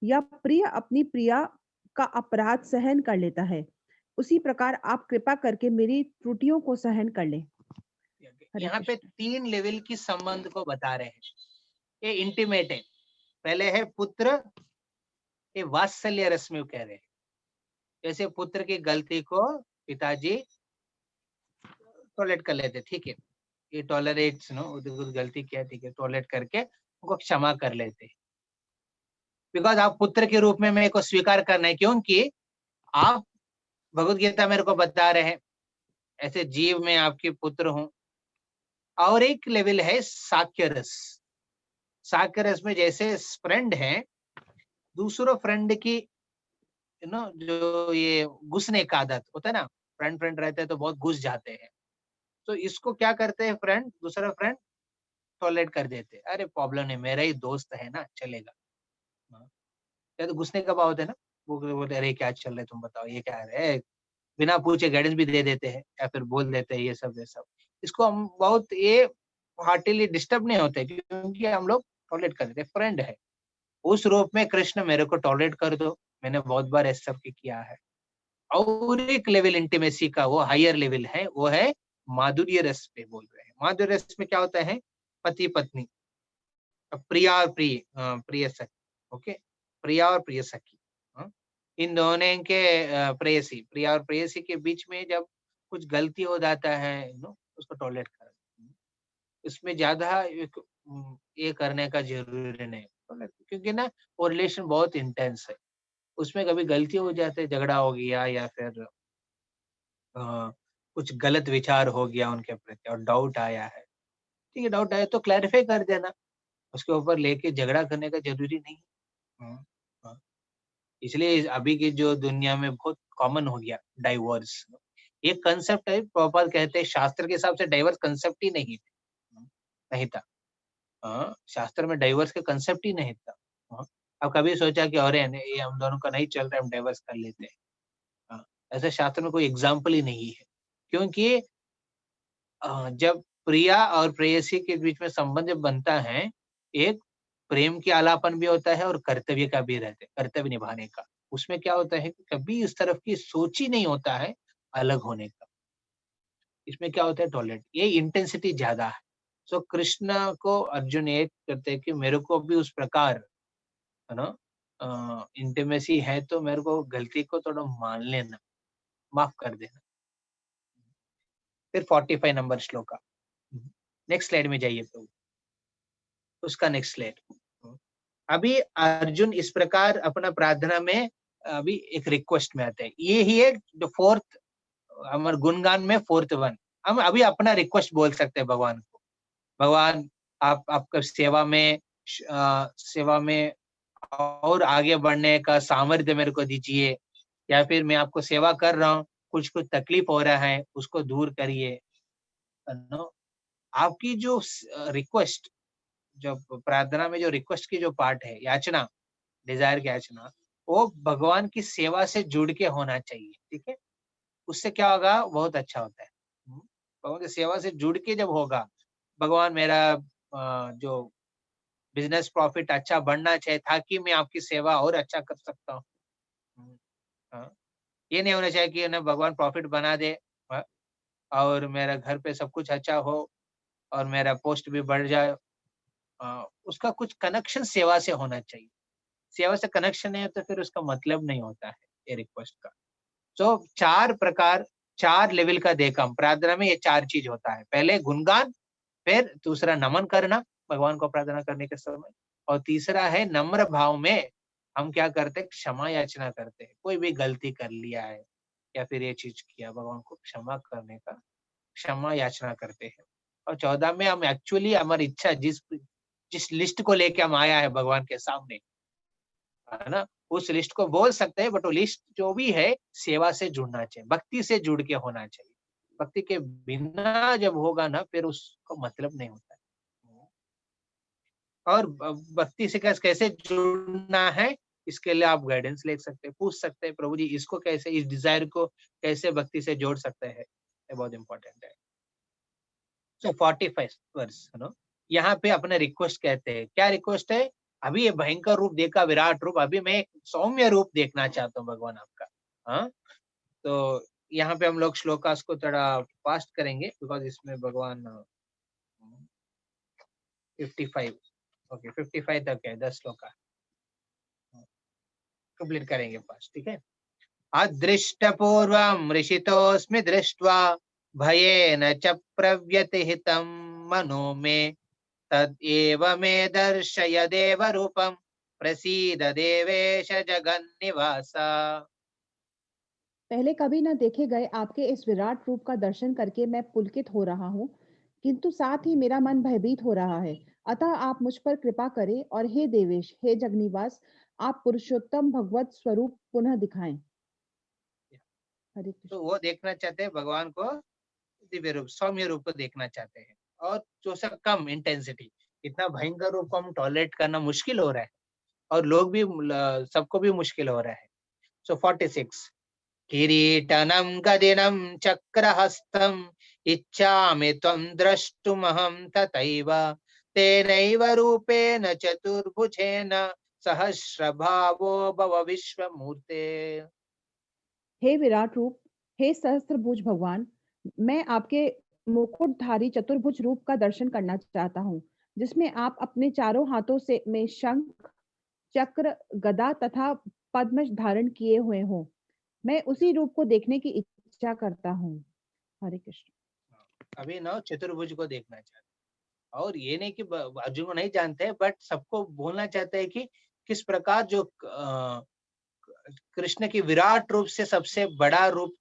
या प्रिय अपनी प्रिया का अपराध सहन कर लेता है, उसी प्रकार आप कृपा करके मेरी त्रुटियों को सहन कर लें।
यहाँ पे 3 लेवल की संबंध को बता रहे हैं। ये इंटीमेट है। पहले है पुत्र, ये वात्सल्य रस में कह रहे हैं। जैसे पुत्र की गलती को पिताजी टॉलरेट कर लेते, ठीक है, ये टॉलरेट्स नो, कुछ गलती किया, ठीक है, टॉलरेट करके उनको क्षमा कर लेते, बिकॉज आप पुत्र के रूप में मेरे को स्वीकार करना है, क्योंकि आप भगवत गीता मेरे को बता रहे हैं ऐसे जीव में आपके पुत्र हूं। और एक लेवल है साक्य रस। साक्य रस में जैसे फ्रेंड है, दूसरों फ्रेंड की जो ये घुसने का आदत होता है ना, फ्रेंड फ्रेंड रहते हैं तो बहुत घुस जाते हैं, तो इसको क्या करते हैं फ्रेंड, दूसरा फ्रेंड टॉलरेट कर देते, अरे प्रॉब्लम नहीं, मेरा ही दोस्त है ना, चलेगा। हाँ। या तो घुसने का भाव होता है ना, वो बोलते अरे क्या चल रहा है, तुम बताओ ये क्या है, बिना पूछे गाइडेंस भी दे देते हैं या फिर बोल देते हैं ये सब। इसको हम बहुत ये हार्टली डिस्टर्ब नहीं होते, क्योंकि हम लोग टॉलरेट कर देते, फ्रेंड है। उस रूप में कृष्ण मेरे को टॉलरेट कर दो, मैंने बहुत बार ऐसा किया है। और एक लेवल इंटीमेसी का, वो हायर लेवल है, वो है माधुर्य रस पे बोल रहे हैं। माधुर्य रस में क्या होता है, पति पत्नी, प्रिया और प्रिय, प्रिय सखी, ओके, प्रिया और प्रिय सखी, हाँ? इन दोनों के प्रेयसी, प्रिया और प्रेयसी के बीच में जब कुछ गलती हो जाता है उसको टॉलरेट कर, इसमें ज्यादा ये करने का जरूरी नहीं, क्योंकि ना वो रिलेशन बहुत इंटेंस है, उसमें कभी गलती हो जाते है, झगड़ा हो गया या फिर कुछ गलत विचार हो गया उनके प्रति और डाउट आया है, ठीक है, डाउट आया तो क्लैरिफाई कर देना, उसके ऊपर लेके झगड़ा करने का जरूरी नहीं। हाँ, हाँ। इसलिए अभी की जो दुनिया में बहुत कॉमन हो गया डाइवोर्स, ये कंसेप्ट है, प्रभुपाद कहते हैं शास्त्र के हिसाब से डाइवोर्स कंसेप्ट ही नहीं नहीं था। हाँ, शास्त्र में डाइवोर्स का कंसेप्ट ही नहीं था। हाँ, अब कभी सोचा कि अरे ये हम दोनों का नहीं चल रहा है, हम डाइवोर्स कर लेते हैं। हाँ, ऐसे शास्त्र में कोई एग्जाम्पल ही नहीं है, क्योंकि जब प्रिया और प्रेयसी के बीच में संबंध बनता है, एक प्रेम के आलापन भी होता है और कर्तव्य का भी रहता है, कर्तव्य निभाने का। उसमें क्या होता है कि कभी इस तरफ की सोच ही नहीं होता है अलग होने का। इसमें क्या होता है, टॉलरेट, ये इंटेंसिटी ज्यादा है। सो कृष्ण को अर्जुन ये करते हैं कि मेरे को भी उस प्रकार, है ना, इंटीमेसी है तो मेरे को गलती को थोड़ा मान लेना, माफ कर देना। फिर 45 नंबर श्लोक का नेक्स्ट स्लाइड में जाइए प्रभु, उसका नेक्स्ट स्लाइड। अभी अर्जुन इस प्रकार अपना प्रार्थना में अभी एक रिक्वेस्ट में आते हैं, ये ही है जो फोर्थ हमारे गुणगान में फोर्थ वन। हम अभी अपना रिक्वेस्ट बोल सकते हैं भगवान को, भगवान आप आपका सेवा में और आगे बढ़ने का सामर्थ्य मेरे को दीजिए, या फिर मैं आपको सेवा कर रहा हूँ, कुछ कुछ तकलीफ हो रहा है उसको दूर करिए। नो, आपकी जो रिक्वेस्ट, जो प्रार्थना में जो रिक्वेस्ट की जो पार्ट है, याचना, डिजायर की याचना, वो भगवान की सेवा से जुड़ के होना चाहिए, ठीक है। उससे क्या होगा, बहुत अच्छा होता है। भगवान की सेवा से जुड़ के जब होगा, भगवान मेरा जो बिजनेस प्रॉफिट अच्छा बढ़ना चाहिए ताकि मैं आपकी सेवा और अच्छा कर सकता हूँ। हाँ, ये नहीं होना चाहिए कि ना भगवान प्रॉफिट बना दे और मेरा घर पे सब कुछ अच्छा हो और मेरा पोस्ट भी बढ़ जाए। उसका कुछ कनेक्शन सेवा से होना चाहिए, सेवा से कनेक्शन नहीं है तो फिर उसका मतलब नहीं होता है ये रिक्वेस्ट का। तो 4 प्रकार 4 लेवल का देखा हम प्रार्थना में, ये 4 चीज होता है। पहले गुणगान, फिर दूसरा नमन करना भगवान को प्रार्थना करने के समय, और तीसरा है नम्र भाव में हम क्या करते हैं, क्षमा याचना करते हैं। कोई भी गलती कर लिया है या फिर ये चीज किया, भगवान को क्षमा करने का क्षमा याचना करते हैं। और 14 में हम एक्चुअली हमारी इच्छा जिस जिस लिस्ट को लेके हम आया है भगवान के सामने, है ना, उस लिस्ट को बोल सकते हैं, बट वो लिस्ट जो भी है सेवा से जुड़ना चाहिए, भक्ति से जुड़ के होना चाहिए। भक्ति के बिना जब होगा ना, फिर उसको मतलब नहीं होता है। और भक्ति से कैसे जुड़ना है, इसके लिए आप गाइडेंस ले सकते हैं, पूछ सकते हैं, प्रभु जी इसको कैसे, इस डिजायर को कैसे भक्ति से जोड़ सकते हैं, ये बहुत इंपॉर्टेंट है। सो 45 वर्स, है ना, यहाँ पे अपने रिक्वेस्ट कहते हैं। क्या रिक्वेस्ट है? अभी ये भयंकर रूप देखा, विराट रूप, अभी मैं एक सौम्य रूप देखना चाहता हूँ भगवान आपका। हाँ, तो यहाँ पे हम लोग श्लोकास को थोड़ा फास्ट करेंगे, बिकॉज इसमें भगवान 55, ओके 55 तक है, 10 श्लोका कंप्लीट करेंगे फास्ट, ठीक है। अदृष्टपूर्वं ऋषितोऽस्मि दृष्ट्वा भयेन च प्रव्यतिहितं मनो मे तदेव मे दर्शय देव रूपं प्रसीद देवेश जगन्निवास।
पहले कभी न देखे गए आपके इस विराट रूप का दर्शन करके मैं पुलकित हो रहा हूँ, किंतु साथ ही मेरा मन भयभीत हो रहा है। अतः आप मुझ पर कृपा करें और हे देवेश, हे जगन्निवास, आप पुरुषोत्तम भगवत स्वरूप पुनः दिखाएं। हरे कृष्ण।
तो वो देखना चाहते हैं भगवान को, दिव्य रूप, सौम्य रूप को देखना चाहते हैं, और जो सा कम इंटेंसिटी, इतना भयंकर रूप को हम टॉलरेट करना मुश्किल हो रहा है, और लोग भी सबको भी मुश्किल हो रहा है। सो 46 किरीटनं गदिनं चक्रहस्तम् इच्छामि त्वं द्रष्टुमहं तथैव तेनैव रूपेण चतुर्भुजेन सहस्रभावो भव विश्वमूर्ते।
हे विराट रूप, हे सहस्त्रभुज भगवान, मैं आपके मुकुटधारी चतुर्भुज रूप का दर्शन करना चाहता हूँ, जिसमें आप अपने चारों हाथों से में शंख, चक्र, गदा तथा पद्म धारण किए हुए हों। मैं उसी रूप को देखने की इच्छा करता हूँ। हरे कृष्ण।
अभी ना चतुर्भुज को देखना चाहते हैं, और ये नहीं कि अर्जुन को नहीं जानते, बट सबको बोलना चाहते हैं कि किस प्रकार जो कृष्ण की विराट रूप से सबसे बड़ा रूप,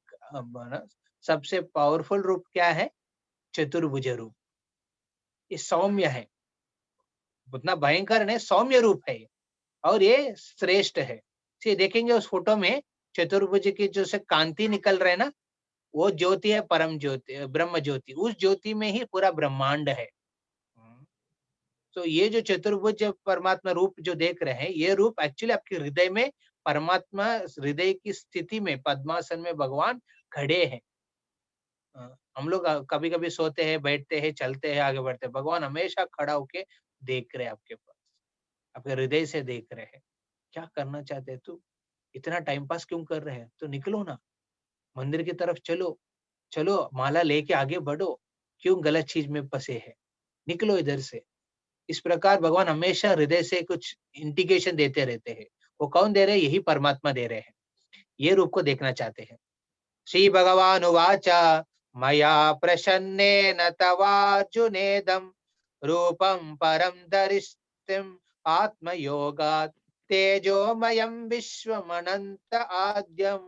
सबसे पावरफुल रूप क्या है? चतुर्भुज रूप। ये सौम्य है, उतना भयंकर नहीं, सौम्य रूप है ये, और ये श्रेष्ठ है। ये देखेंगे उस फोटो में चतुर्भुज की जो से कांति निकल रहे ना, वो ज्योति है, परम ज्योति, ब्रह्म ज्योति। उस ज्योति में ही पूरा ब्रह्मांड है। तो ये जो चतुर्भुज परमात्मा रूप जो देख रहे हैं, ये रूप एक्चुअली आपके हृदय में, परमात्मा हृदय की स्थिति में पद्मासन में भगवान खड़े हैं। हम लोग कभी कभी सोते हैं, बैठते हैं, चलते हैं, आगे बढ़ते हैं, भगवान हमेशा खड़ा होके देख रहे हैं आपके पास, आपके हृदय से देख रहे हैं। क्या करना चाहते हैं तू? इतना टाइम पास क्यों कर रहे हैं? तो निकलो ना, मंदिर की तरफ चलो, चलो माला लेके आगे बढ़ो, क्यों गलत चीज में फंसे हैं? निकलो इधर से। इस प्रकार भगवान हमेशा हृदय से कुछ इंडिकेशन देते रहते हैं। वो कौन दे रहे हैं? यही परमात्मा दे रहे हैं। ये रूप को देखना चाहते हैं। श्री भगवान उवाच मया प्रसन्नेन तवार्जुनेदं रूपं परं दर्शितम् आत्मयोगात् तेजोमयं विश्वमनंत आद्यं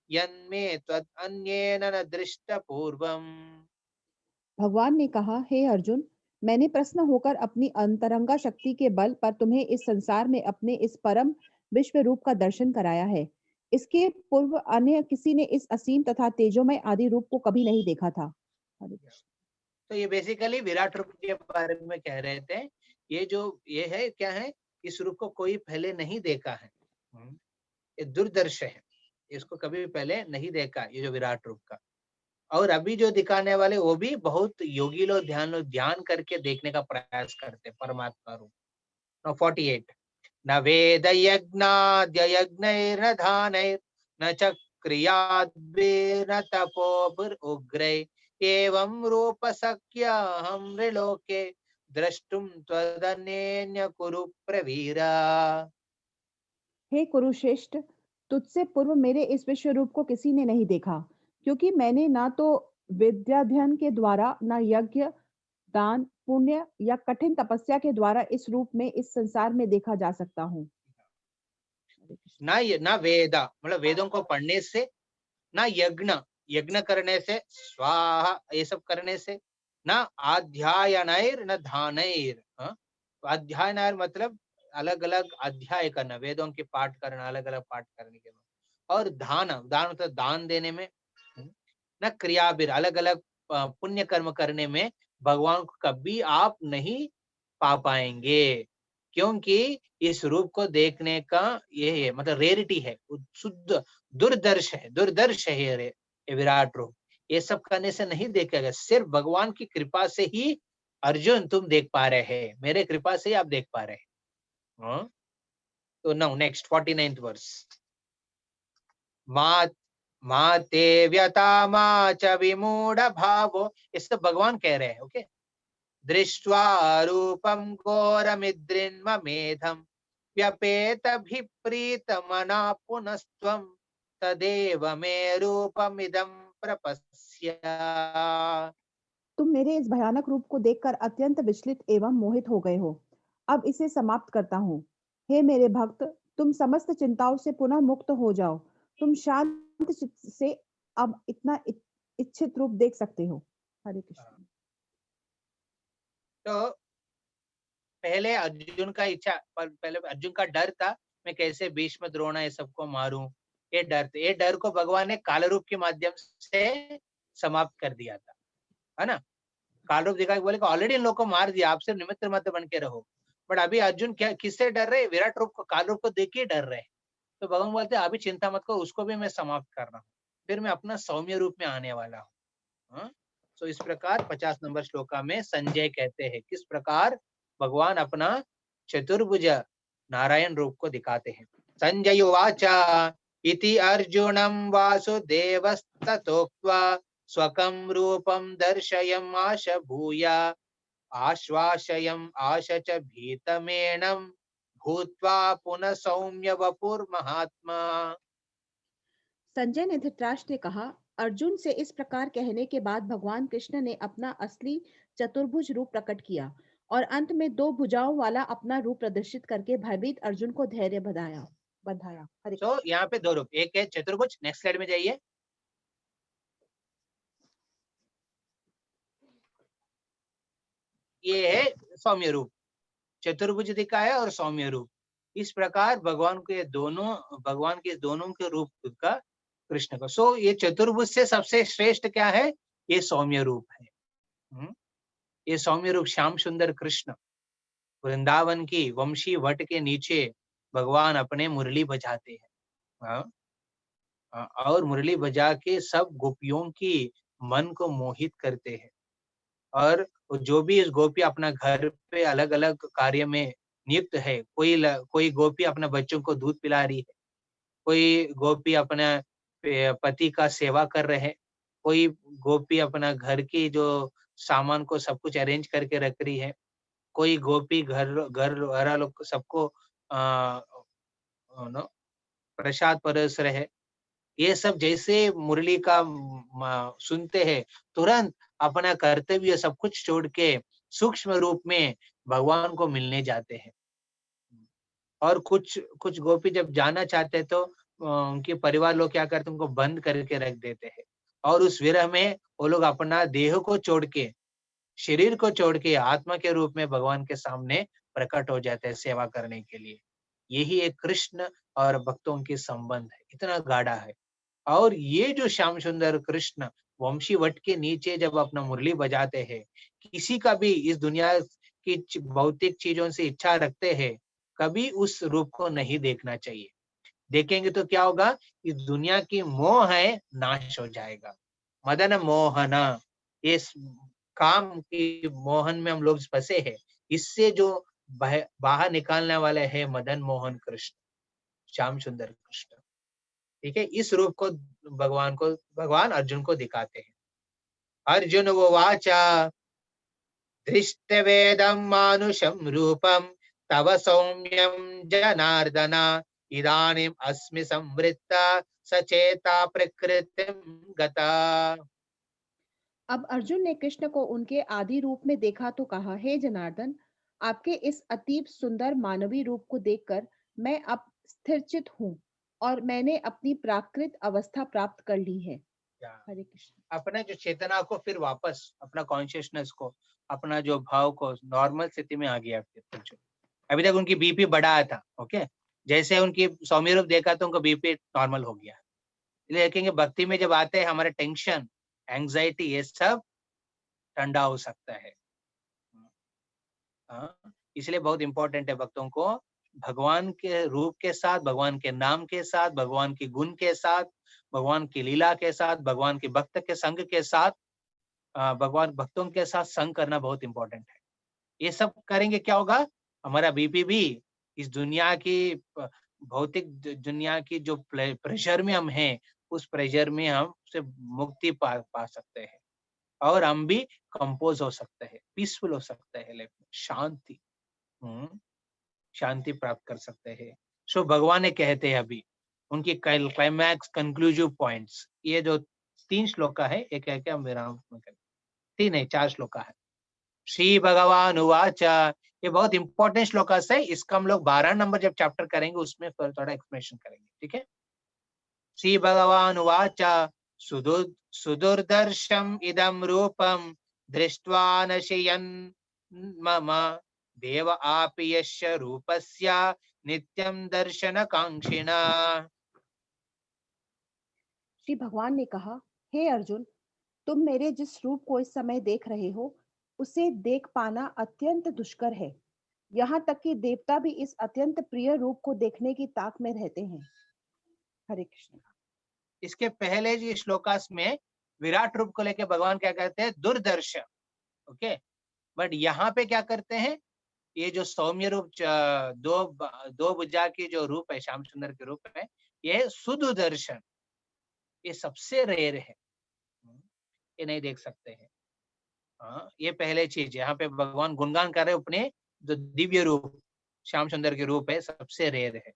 यन्मे त्वत् अन्येन न दृष्टपूर्वम्।
भगवान ने कहा, हे अर्जुन, मैंने प्रसन्न होकर अपनी अंतरंगा शक्ति के बल पर तुम्हें इस संसार में अपने इस परम विश्व रूप का दर्शन कराया है। इसके पूर्व अन्य किसी ने इस असीम तथा तेजोमय आदि रूप को कभी नहीं देखा था। हरे कृष्ण।
तो ये बेसिकली विराट रूप के बारे में कह रहे थे। ये जो ये है क्या है, इस रूप को कोई पहले नहीं देखा है। ये दुर्दर्श है, इसको कभी पहले नहीं देखा, ये जो विराट रूप का। और अभी जो दिखाने वाले वो भी बहुत योगी लोग ध्यान करके देखने का प्रयास करते परमात्मा रूप। 48 न वेद यज्ञाद्य यज्ञैर्न दानैर् न च क्रियाद्भिर्न तपोभिरुग्रै एवं रूप शक्यहं नृलोके द्रष्टुं त्वदन्येन कुरु प्रवीरा।
हे कुरुश्रेष्ठ, तुझसे पूर्व मेरे इस विश्व रूप को किसी ने नहीं देखा। क्योंकि मैंने ना तो विद्याध्ययन के द्वारा, ना यज्ञ, दान, पुण्य या कठिन तपस्या के द्वारा इस रूप में इस संसार में देखा जा सकता हूँ।
ना वेद मतलब वेदों को पढ़ने से, ना यज्ञ यज्ञ करने से, स्वाहा ये सब करने से, ना अध्यायनैर न धानैर। अध्यायनैर मतलब अलग अलग अध्याय करना, वेदों के पाठ करना, अलग अलग पाठ करने के बाद, और दान दान मतलब दान देने में, न क्रियाबीर अलग अलग पुण्य कर्म करने में भगवान को कभी आप नहीं पा पाएंगे, क्योंकि इस रूप को देखने का ये है, मतलब रेरिटी है, शुद्ध दुर्दर्श है ये विराट रूप। ये सब करने से नहीं देखेगा, सिर्फ भगवान की कृपा से ही अर्जुन तुम देख पा रहे हैं, मेरे कृपा से ही आप देख पा रहे हैं। तो नाउ नेक्स्ट 49th वर्स। माते व्यता मा च विमूढ़ भावो, इससे भगवान कह रहे हैं। ओके, दृष्ट्वा रूपम घोरमिद्रिन्ममेधम व्यपेतभिप्रीतमना पुनस्त्वं तदेव मे रूपमिदं प्रपश्य।
तुम मेरे इस भयानक रूप को देखकर अत्यंत विचलित एवं मोहित हो गए हो। अब इसे समाप्त करता हूँ। हे मेरे भक्त, तुम समस्त चिंताओं से पुनः मुक्त हो जाओ। तुम शांत चित्त से अब इतना इच्छित रूप देख सकते हो। हरे कृष्ण।
तो पहले अर्जुन का इच्छा, पहले अर्जुन का डर था मैं कैसे भीष्म द्रोण ये सबको मारूं, ये डर को भगवान ने काल रूप के माध्यम से समाप्त कर दिया था, है ना। काल रूप दिखा के बोले ऑलरेडी इन लोग को मार दिया, आप सिर्फ निमित्त मत बन के रहो। बट अभी अर्जुन क्या किससे डर रहे, विराट रूप को, काल रूप को देख के डर रहे। तो भगवान बोलते अभी चिंता मत करो, उसको भी मैं समाप्त कर रहा हूँ, फिर मैं अपना सौम्य रूप में आने वाला हूँ। तो इस प्रकार 50 नंबर श्लोका में संजय कहते हैं किस प्रकार भगवान अपना चतुर्भुज नारायण रूप को दिखाते हैं। संजय उवाच इति अर्जुनं वासुदेवस्ततोक्त्वा स्वकं रूपं दर्शयम् आश भूय आश्वासयम् आश च भीतमेनं भूत्वा पुनः सौम्य वपुर्महात्मा।
संजय ने धृतराष्ट्र ने कहा, अर्जुन से इस प्रकार कहने के बाद भगवान कृष्ण ने अपना असली चतुर्भुज रूप प्रकट किया और अंत में 2 भुजाओं वाला अपना रूप प्रदर्शित करके भयभीत अर्जुन को धैर्य बंधाया।
तो यहाँ पे 2 रूप, एक है चतुर्भुज, नेक्स्ट स्लाइड में जाइए। ये है सौम्य रूप, चतुर्भुज दिखाया और सौम्य रूप। इस प्रकार भगवान के दोनों के रूप का कृष्ण का। सो ये चतुर्भुज से सबसे श्रेष्ठ क्या है, ये सौम्य रूप है। ये सौम्य रूप श्याम सुंदर कृष्ण वृंदावन की वंशी वट के नीचे भगवान अपने मुरली बजाते हैं। और मुरली बजा के सब गोपियों की मन को मोहित करते हैं। और जो भी इस गोपी अपना घर पे अलग अलग कार्य में नियुक्त है, कोई गोपी अपने बच्चों को दूध पिला रही है, कोई गोपी अपना पति का सेवा कर रहे हैं, कोई गोपी अपना घर की जो सामान को सब कुछ अरेंज करके रख रही है, कोई गोपी घर घर वाला लोग सबको प्रसाद परोस रहे हैं। ये सब जैसे मुरली का सुनते हैं, तुरंत अपना कर्तव्य सब कुछ छोड़ के सूक्ष्म रूप में भगवान को मिलने जाते हैं। और कुछ कुछ गोपी जब जाना चाहते हैं तो उनके परिवार लोग क्या करते हैं, उनको बंद करके रख देते हैं। और उस विरह में वो लोग अपना देह को छोड़ के, शरीर को छोड़ के आत्मा के रूप में भगवान के सामने प्रकट हो जाते हैं सेवा करने के लिए। यही एक कृष्ण और भक्तों के संबंध है, इतना गाढ़ा है। और ये जो श्याम सुंदर कृष्ण वंशी वट के नीचे जब अपना मुरली बजाते हैं, किसी का भी इस दुनिया की भौतिक चीजों से इच्छा रखते हैं, कभी उस रूप को नहीं देखना चाहिए। देखेंगे तो क्या होगा, इस दुनिया की मोह है नाश हो जाएगा। मदन मोहना, इस काम की मोहन में हम लोग फंसे हैं, इससे जो बाहर निकालने वाले है मदन मोहन कृष्ण, श्याम सुंदर कृष्ण। ठीक है, इस रूप को भगवान अर्जुन को दिखाते हैं। अर्जुन उवाच दृष्टवेदं मानुषं रूपं तव सौम्यं जनार्दन इदानीम् अस्मि संवृत्ता सचेता प्रकृतिम गता।
अब अर्जुन ने कृष्ण को उनके आदि रूप में देखा तो कहा, हे जनार्दन, आपके इस अतीब सुंदर मानवीय रूप को देखकर मैं अब स्थिरचित हूँ और मैंने अपनी प्राकृत अवस्था प्राप्त कर ली है। हरे कृष्ण।
अपना जो चेतना को फिर वापस, अपना कॉन्शियसनेस को, अपना जो भाव को नॉर्मल स्थिति में आ गया फिर जो अभी तक उनकी बीपी बढ़ा था। ओके, जैसे उनकी सौम्य रूप देखा तो उनका बीपी नॉर्मल हो गया। इसलिए देखेंगे भक्ति में जब आते हैं हमारे टेंशन, एंजाइटी, ये सब ठंडा हो सकता है। इसलिए बहुत इंपॉर्टेंट है भक्तों को भगवान के रूप के साथ, भगवान के नाम के साथ, भगवान के गुण के साथ, भगवान की लीला के साथ, भगवान के भक्त के संग के साथ, भगवान भक्तों के साथ संग करना बहुत इंपॉर्टेंट है। ये सब करेंगे क्या होगा, हमारा बीपी भी इस दुनिया की भौतिक दुनिया की जो प्रेशर में हम हैं, उस प्रेशर में हम से मुक्ति पा सकते हैं और हम भी कंपोज हो सकते हैं, पीसफुल हो सकते हैं, लाइफ में शांति शांति प्राप्त कर सकते हैं। सो भगवान ने कहते हैं अभी उनकी क्लाइमैक्स कंक्लूसिव पॉइंट्स, ये जो 3 श्लोका है, एक है क्या मेरा 3 नहीं 4 श्लोका है। श्री भगवान उवाच, ये बहुत इंपॉर्टेंट श्लोकास है, इसका हम लोग 12 नंबर जब चैप्टर करेंगे उसमें थोड़ा एक्सप्लेनेशन करेंगे, ठीक है। श्री भगवान उवाच, सुदुर्दर्शम इदं रूपम दृष्ट्वा नशयन् मम देव आपि यस्य रूपस्य नित्यं दर्शन कांक्षिणा।
श्री भगवान ने कहा, हे अर्जुन, तुम मेरे जिस रूप को इस समय देख रहे हो उसे देख पाना अत्यंत दुष्कर है। यहाँ तक कि देवता भी इस अत्यंत प्रिय रूप को देखने की ताक में रहते हैं। हरे कृष्ण।
इसके पहले जी श्लोकास में विराट रूप को लेकर भगवान क्या कहते हैं, दुर्दर्श। ओके, बट यहाँ पे क्या करते हैं, ये जो सौम्य रूप दो भुजा की जो रूप है, श्याम सुंदर के रूप में, ये सुदुदर्शन, ये सबसे रेयर है, ये नहीं देख सकते हैं। ये पहले चीज, यहाँ पे भगवान गुणगान कर रहे अपने जो दिव्य रूप श्याम सुंदर के रूप है, सबसे रेयर है।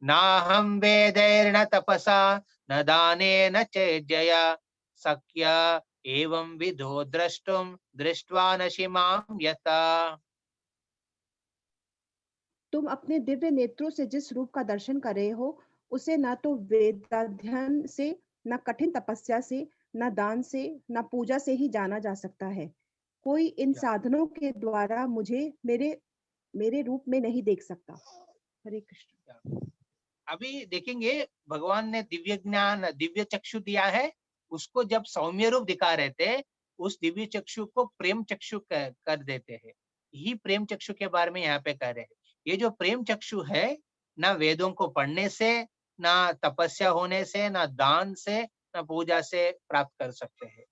ना हम वेदैर्न तपसा न दाने न चेज्जया शक्य एवं विधो द्रष्टुम दृष्ट्वा नशिमाम यथा।
तुम अपने दिव्य नेत्रों से जिस रूप का दर्शन कर रहे हो उसे न तो वेदाध्ययन से, न कठिन तपस्या से, न दान से, न पूजा से ही जाना जा सकता है। कोई इन साधनों के द्वारा मुझे मेरे रूप में नहीं देख सकता। हरे कृष्ण।
अभी देखेंगे भगवान ने दिव्य ज्ञान, दिव्य चक्षु दिया है, उसको जब सौम्य रूप दिखा रहे थे, उस दिव्य चक्षु को प्रेम चक्षु कर देते हैं। यही प्रेम चक्षु के बारे में यहाँ पे कह रहे हैं। ये जो प्रेम चक्षु है, ना वेदों को पढ़ने से, ना तपस्या होने से, ना दान से, ना पूजा से प्राप्त कर सकते हैं।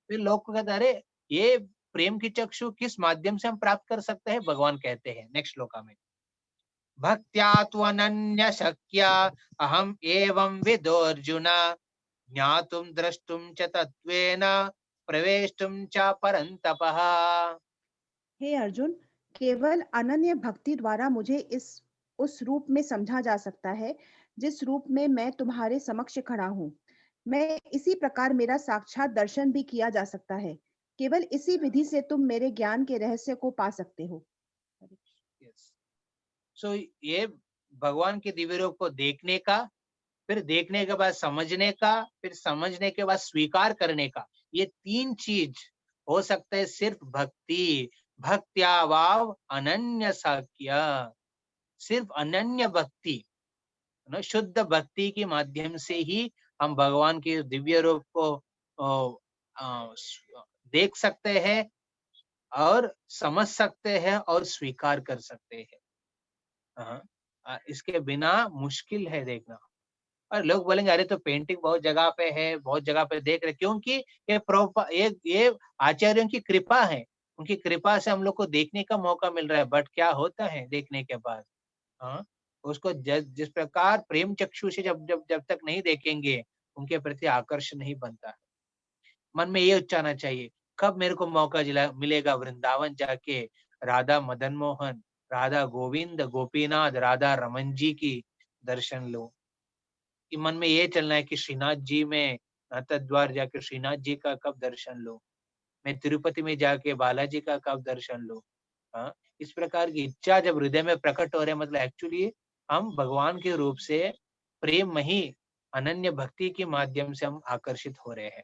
फिर लोग को कहते, अरे ये प्रेम की चक्षु किस माध्यम से हम प्राप्त कर सकते हैं। भगवान कहते हैं नेक्स्ट श्लोका में, भक्त्या त्वनन्य शक्या अहम एवं विदोर्जुन ज्ञातुम द्रष्टुम च तत्वेन प्रवेष्टुम च परन्तपः।
हे अर्जुन, केवल अनन्य भक्ति द्वारा मुझे उस रूप में समझा जा सकता है जिस रूप में मैं तुम्हारे समक्ष खड़ा हूँ। मैं इसी प्रकार मेरा साक्षात दर्शन भी किया जा सकता है। केवल इसी विधि से तुम मेरे ज्ञान के रहस्य को पा सकते हो।
सो ये भगवान के दिव्य रूप को देखने का, फिर देखने के बाद समझने का, फिर समझने के बाद स्वीकार करने का, ये 3 चीज हो सकते हैं सिर्फ भक्ति। भक्त्या वाव अनन्य साक्य, सिर्फ अनन्य भक्ति, शुद्ध भक्ति के माध्यम से ही हम भगवान के दिव्य रूप को देख सकते हैं और समझ सकते हैं और स्वीकार कर सकते हैं। इसके बिना मुश्किल है देखना। और लोग बोलेंगे अरे तो पेंटिंग बहुत जगह पे है, बहुत जगह पे देख रहे, क्योंकि ये आचार्यों की कृपा है। उनकी कृपा से हम लोग को देखने का मौका मिल रहा है। बट क्या होता है देखने के बाद, उसको जिस प्रकार प्रेम चक्षु से जब जब जब तक नहीं देखेंगे, उनके प्रति आकर्षण नहीं बनता है। मन में ये उच्चारना चाहिए, कब मेरे को मौका मिलेगा वृंदावन जाके राधा मदन मोहन, राधा गोविंद, गोपीनाथ, राधा रमन जी की दर्शन लो। मन में ये चलना है कि श्रीनाथ जी में नाथद्वार जाके श्रीनाथ जी का कब दर्शन लो, मैं तिरुपति में जाके बालाजी का कब दर्शन लो। हाँ, इस प्रकार की इच्छा जब हृदय में प्रकट हो रहे मतलब एक्चुअली हम भगवान के रूप से प्रेम में ही अनन्य भक्ति के माध्यम से हम आकर्षित हो रहे हैं।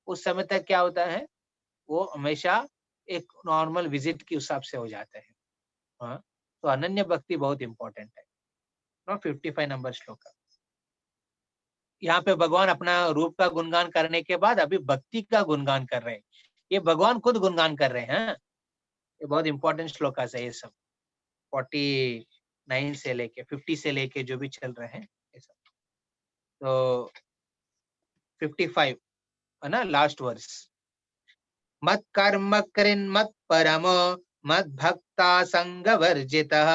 उस समय तक क्या होता है, वो हमेशा एक नॉर्मल विजिट के हिसाब से हो जाता है। हाँ, तो अनन्य भक्ति बहुत इंपॉर्टेंट है। 55 नंबर श्लोक। यहाँ पे भगवान अपना रूप का गुणगान करने के बाद अभी भक्ति का गुणगान कर रहे हैं। ये भगवान खुद गुणगान कर रहे हैं। ये बहुत इंपॉर्टेंट श्लोक है ये सब। 49 से लेके 50 से लेके जो भी चल रहे हैं ये सब। तो 55 है ना, लास्ट वर्स। मत कर्म कृन् मत परमो मत भक्ता संग वर्जितः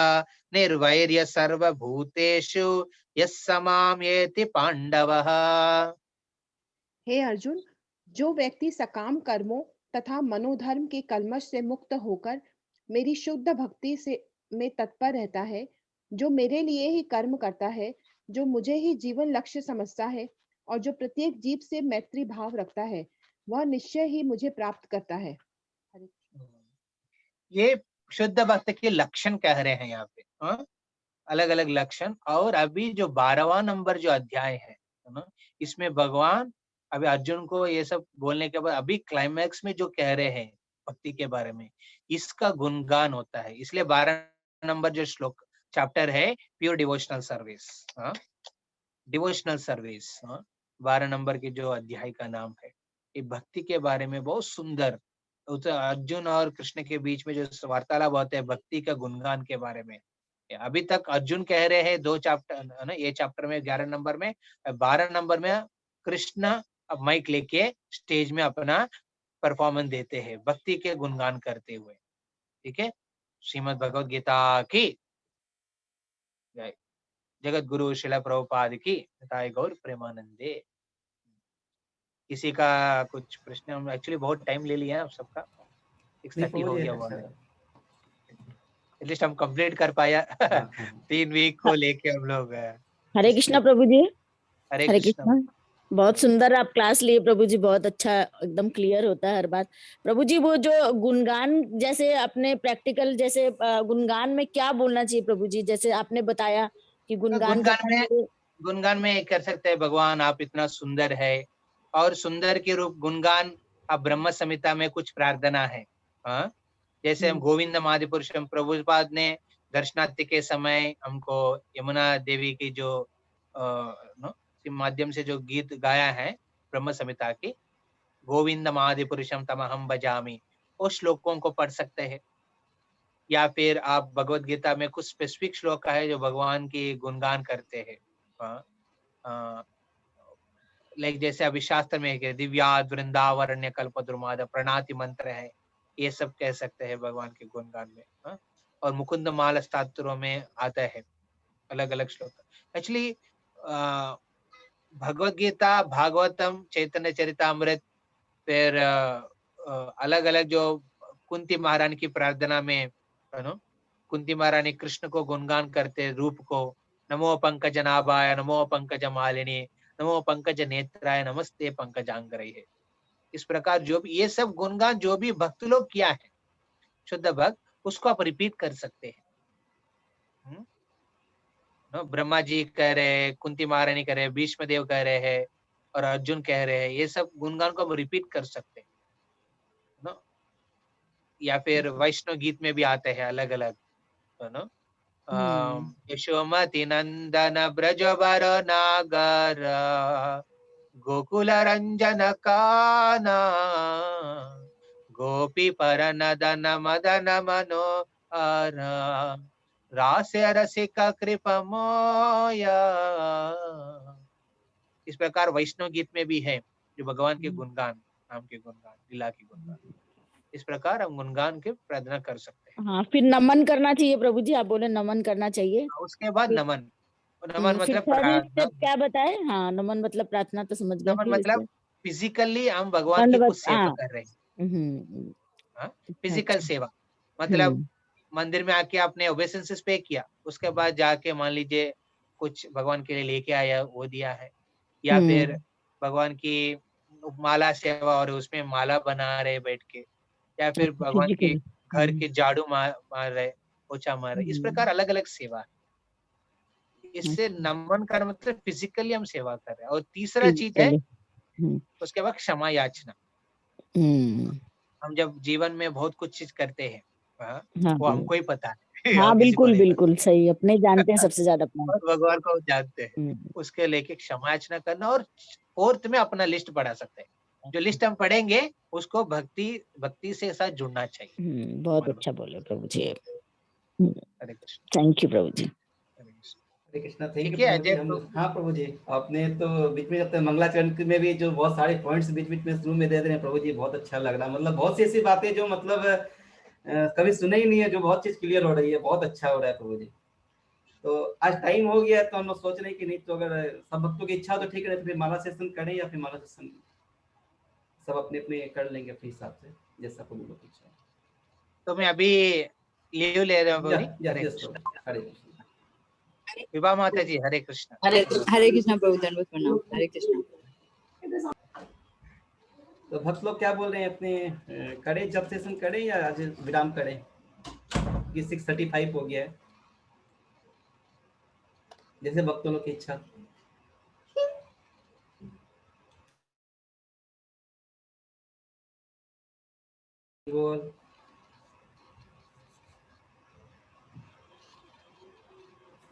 निर्वैर्य सर्वभूतेषु यस्य मामेति पांडवः।
हे अर्जुन, जो व्यक्ति सकाम कर्मों तथा मनोधर्म के कल्मश से मुक्त होकर मेरी शुद्ध भक्ति से में तत्पर रहता है, जो मेरे लिए ही कर्म करता है, जो मुझे ही जीवन लक्ष्य समझता है और जो प्रत्येक जीव से मैत्री भाव रखता है, वह निश्चय ही मुझे प्राप्त करता है।
ये शुद्ध भक्त के लक्षण कह रहे हैं यहाँ पे। हाँ? अलग अलग लक्षण। और अभी जो 12वां नंबर जो अध्याय है ना, इसमें भगवान अभी अर्जुन को ये सब बोलने के बाद अभी क्लाइमैक्स में जो कह रहे हैं भक्ति के बारे में, इसका गुणगान होता है। इसलिए 12 नंबर जो श्लोक चैप्टर है pure devotional service. Devotional service 12 number के जो अध्याय का नाम है, ये भक्ति के बारे में बहुत सुंदर। अर्जुन और कृष्ण के बीच में जो वार्तालाप होते हैं भक्ति का गुणगान के बारे में, अभी तक अर्जुन कह रहे हैं 2 चैप्टर ना, ये चैप्टर में 11 नंबर में, 12 नंबर में कृष्ण अब माइक लेके स्टेज में अपना परफॉर्मेंस देते हैं भक्ति के गुणगान करते हुए। ठीक है, श्रीमद् भगवद गीता की जय। जगत गुरु शिला प्रभुपाद की निताय गौर प्रेमानंदे। किसी का कुछ प्रश्न? हम एक्चुअली बहुत टाइम ले लिया है आप सबका, 6:30 हो गया हुआ है। एटलीस्ट हम कंप्लीट कर पाया 3 वीक को लेके हम लोग।
हरे कृष्णा प्रभु जी।
हरे
हरे
कृष्णा।
कृष्णा। बहुत सुंदर आप क्लास लिए प्रभु जी, बहुत अच्छा, एकदम क्लियर होता है हर बात। प्रभु जी वो जो गुणगान जैसे अपने प्रैक्टिकल जैसे गुणगान में क्या बोलना चाहिए प्रभु जी, जैसे आपने बताया कि गुणगान करना चाहिए।
गुणगान में कर सकते हैं भगवान आप इतना सुंदर है, और सुंदर के रूप गुणगान अब ब्रह्म संहिता में कुछ प्रार्थना है। हाँ, जैसे हम गोविंद आदिपुरुषम प्रभुपाद ने दर्शनार्थी के समय हमको यमुना देवी की जो माध्यम से जो गीत गाया है ब्रह्म संहिता की, गोविंद आदिपुरुषम तमहम भजामि, उस श्लोकों को पढ़ सकते हैं। या फिर आप भगवत गीता में कुछ स्पेसिफिक श्लोक है जो भगवान की गुणगान करते हैं। लाइक जैसे अभी शास्त्र में है दिव्याद वृंदावरण्य कल्पद्रुमाद प्रणाति मंत्र है, ये सब कह सकते हैं भगवान के गुणगान में। और मुकुंद माल स्तोत्रों में आता है अलग अलग श्लोक। एक्चुअली भगवत गीता, भागवतम, चैतन्य चरितामृत, फिर अलग अलग जो कुंती महारानी की प्रार्थना में कुंती महारानी कृष्ण को गुणगान करते रूप को, नमो पंकज नाभाय, नमो पंकज मालिनी, नमो पंकज नेत्राय, नमस्ते पंकजांगरये। इस प्रकार जो भी ये सब गुणगान जो भी भक्त लोग किया है शुद्ध भक्त, उसको आप रिपीट कर सकते हैं। ब्रह्मा जी कह रहे हैं, कुंती महारानी कह रहे हैं, भीष्म देव कह रहे हैं और अर्जुन कह रहे हैं, ये सब गुणगान को हम रिपीट कर सकते हैं ना। या फिर वैष्णव गीत में भी आते हैं अलग अलग ना। यशोमति नंदन ब्रजवर नागर गोकुल रंजन काना गोपी पर नदन मदन मनोहर रास्य रसिका कृपा मोया। इस प्रकार वैष्णव गीत में भी है जो भगवान के गुणगान, नाम के गुणगान, लीला के गुणगान। इस प्रकार हम गुणगान के प्रार्थना कर सकते हैं।
हाँ, फिर नमन करना चाहिए प्रभु जी, आप बोले नमन करना चाहिए।
उसके बाद नमन। नमन
फिर
मतलब
थर्ड
प्रार्थना।
स्टेप क्या बताए? हाँ, नमन मतलब प्रार्थना तो समझ गए।
नमन
फिर
मतलब
इसके
फिजिकली हम भगवान की
दंडवत।
कुछ सेवा कर रहे हैं। फिजिकल
अच्छा।
सेवा मतलब मंदिर में आके आपने ओबेसेंसेस पे किया, उसके बाद जाके मान लीजिए कुछ भगवान के लिए लेके आया वो दिया है, या फिर भगवान की माला सेवा और उसमें माला बना रहे बैठ के, या फिर भगवान के घर के झाड़ू मार रहे, पोछा मार रहे, इस प्रकार अलग अलग सेवा है। इससे नमन का मतलब फिजिकली हम सेवा कर रहे हैं। और तीसरा चीज है उसके बाद क्षमा याचना। हम जब जीवन में बहुत कुछ चीज करते हैं, वो हमको ही पता है।
हाँ
और किसी को
बिल्कुल
नहीं
बिल्कुल सही, अपने जानते हैं सबसे ज्यादा अपना।
और भगवान को जानते हैं, उसके लेके क्षमा याचना करना। और फोर्थ में अपना लिस्ट बढ़ा सकते हैं, जो लिस्ट हम पढ़ेंगे उसको भक्ति से साथ जुड़ना चाहिए।
बहुत अच्छा बोले प्रभु जी।
हरे कृष्ण।
थैंक यू प्रभु जी।
हरे कृष्णा। थैंक यू
ठीक है
प्रभु जी। हम हाँ प्रभु जी, आपने तो बीच में अपने मंगलाचरण में भी जो बहुत सारे पॉइंट्स बीच बीच में शुरू में दे रहे हैं प्रभु जी, बहुत अच्छा लग रहा है। मतलब बहुत सी ऐसी बातें जो मतलब कभी सुने ही नहीं है, जो बहुत चीज क्लियर हो रही है, बहुत अच्छा हो रहा है प्रभु जी। तो आज टाइम हो गया, तो हम लोग सोच रहे हैं कि नहीं तो अगर सब भक्तों की इच्छा तो ठीक है, तो फिर माला सेशन करें, या फिर माला सेशन सब अपने अपने कर लेंगे अपने हिसाब से, जैसा प्रभु लोग की इच्छा है।
तो मैं अभी लीव ले रहा हूँ।
हरे कृष्ण।
विभा माता जी, हरे कृष्ण।
हरे कृष्ण प्रभु, दंडवत प्रणाम। हरे कृष्ण।
तो भक्त लोग क्या बोल रहे हैं, अपने करें जब सेशन करें या आज विराम करें, कि 6:35 हो गया है, जैसे भक्तों लोग की इच्छा।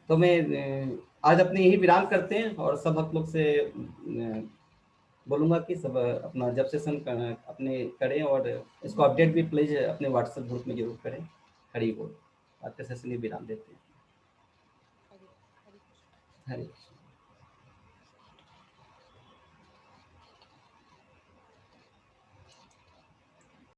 तो मैं आज अपने यही विराम करते हैं, और सब भक्त लोग से बोलूंगा कि सब अपना जब सेशन अपने करें, और इसको अपडेट भी प्लीज अपने व्हाट्सएप ग्रुप में जरूर करें। हरि बोल। आज का सेशन विराम देते हैं। हरे कृष्ण।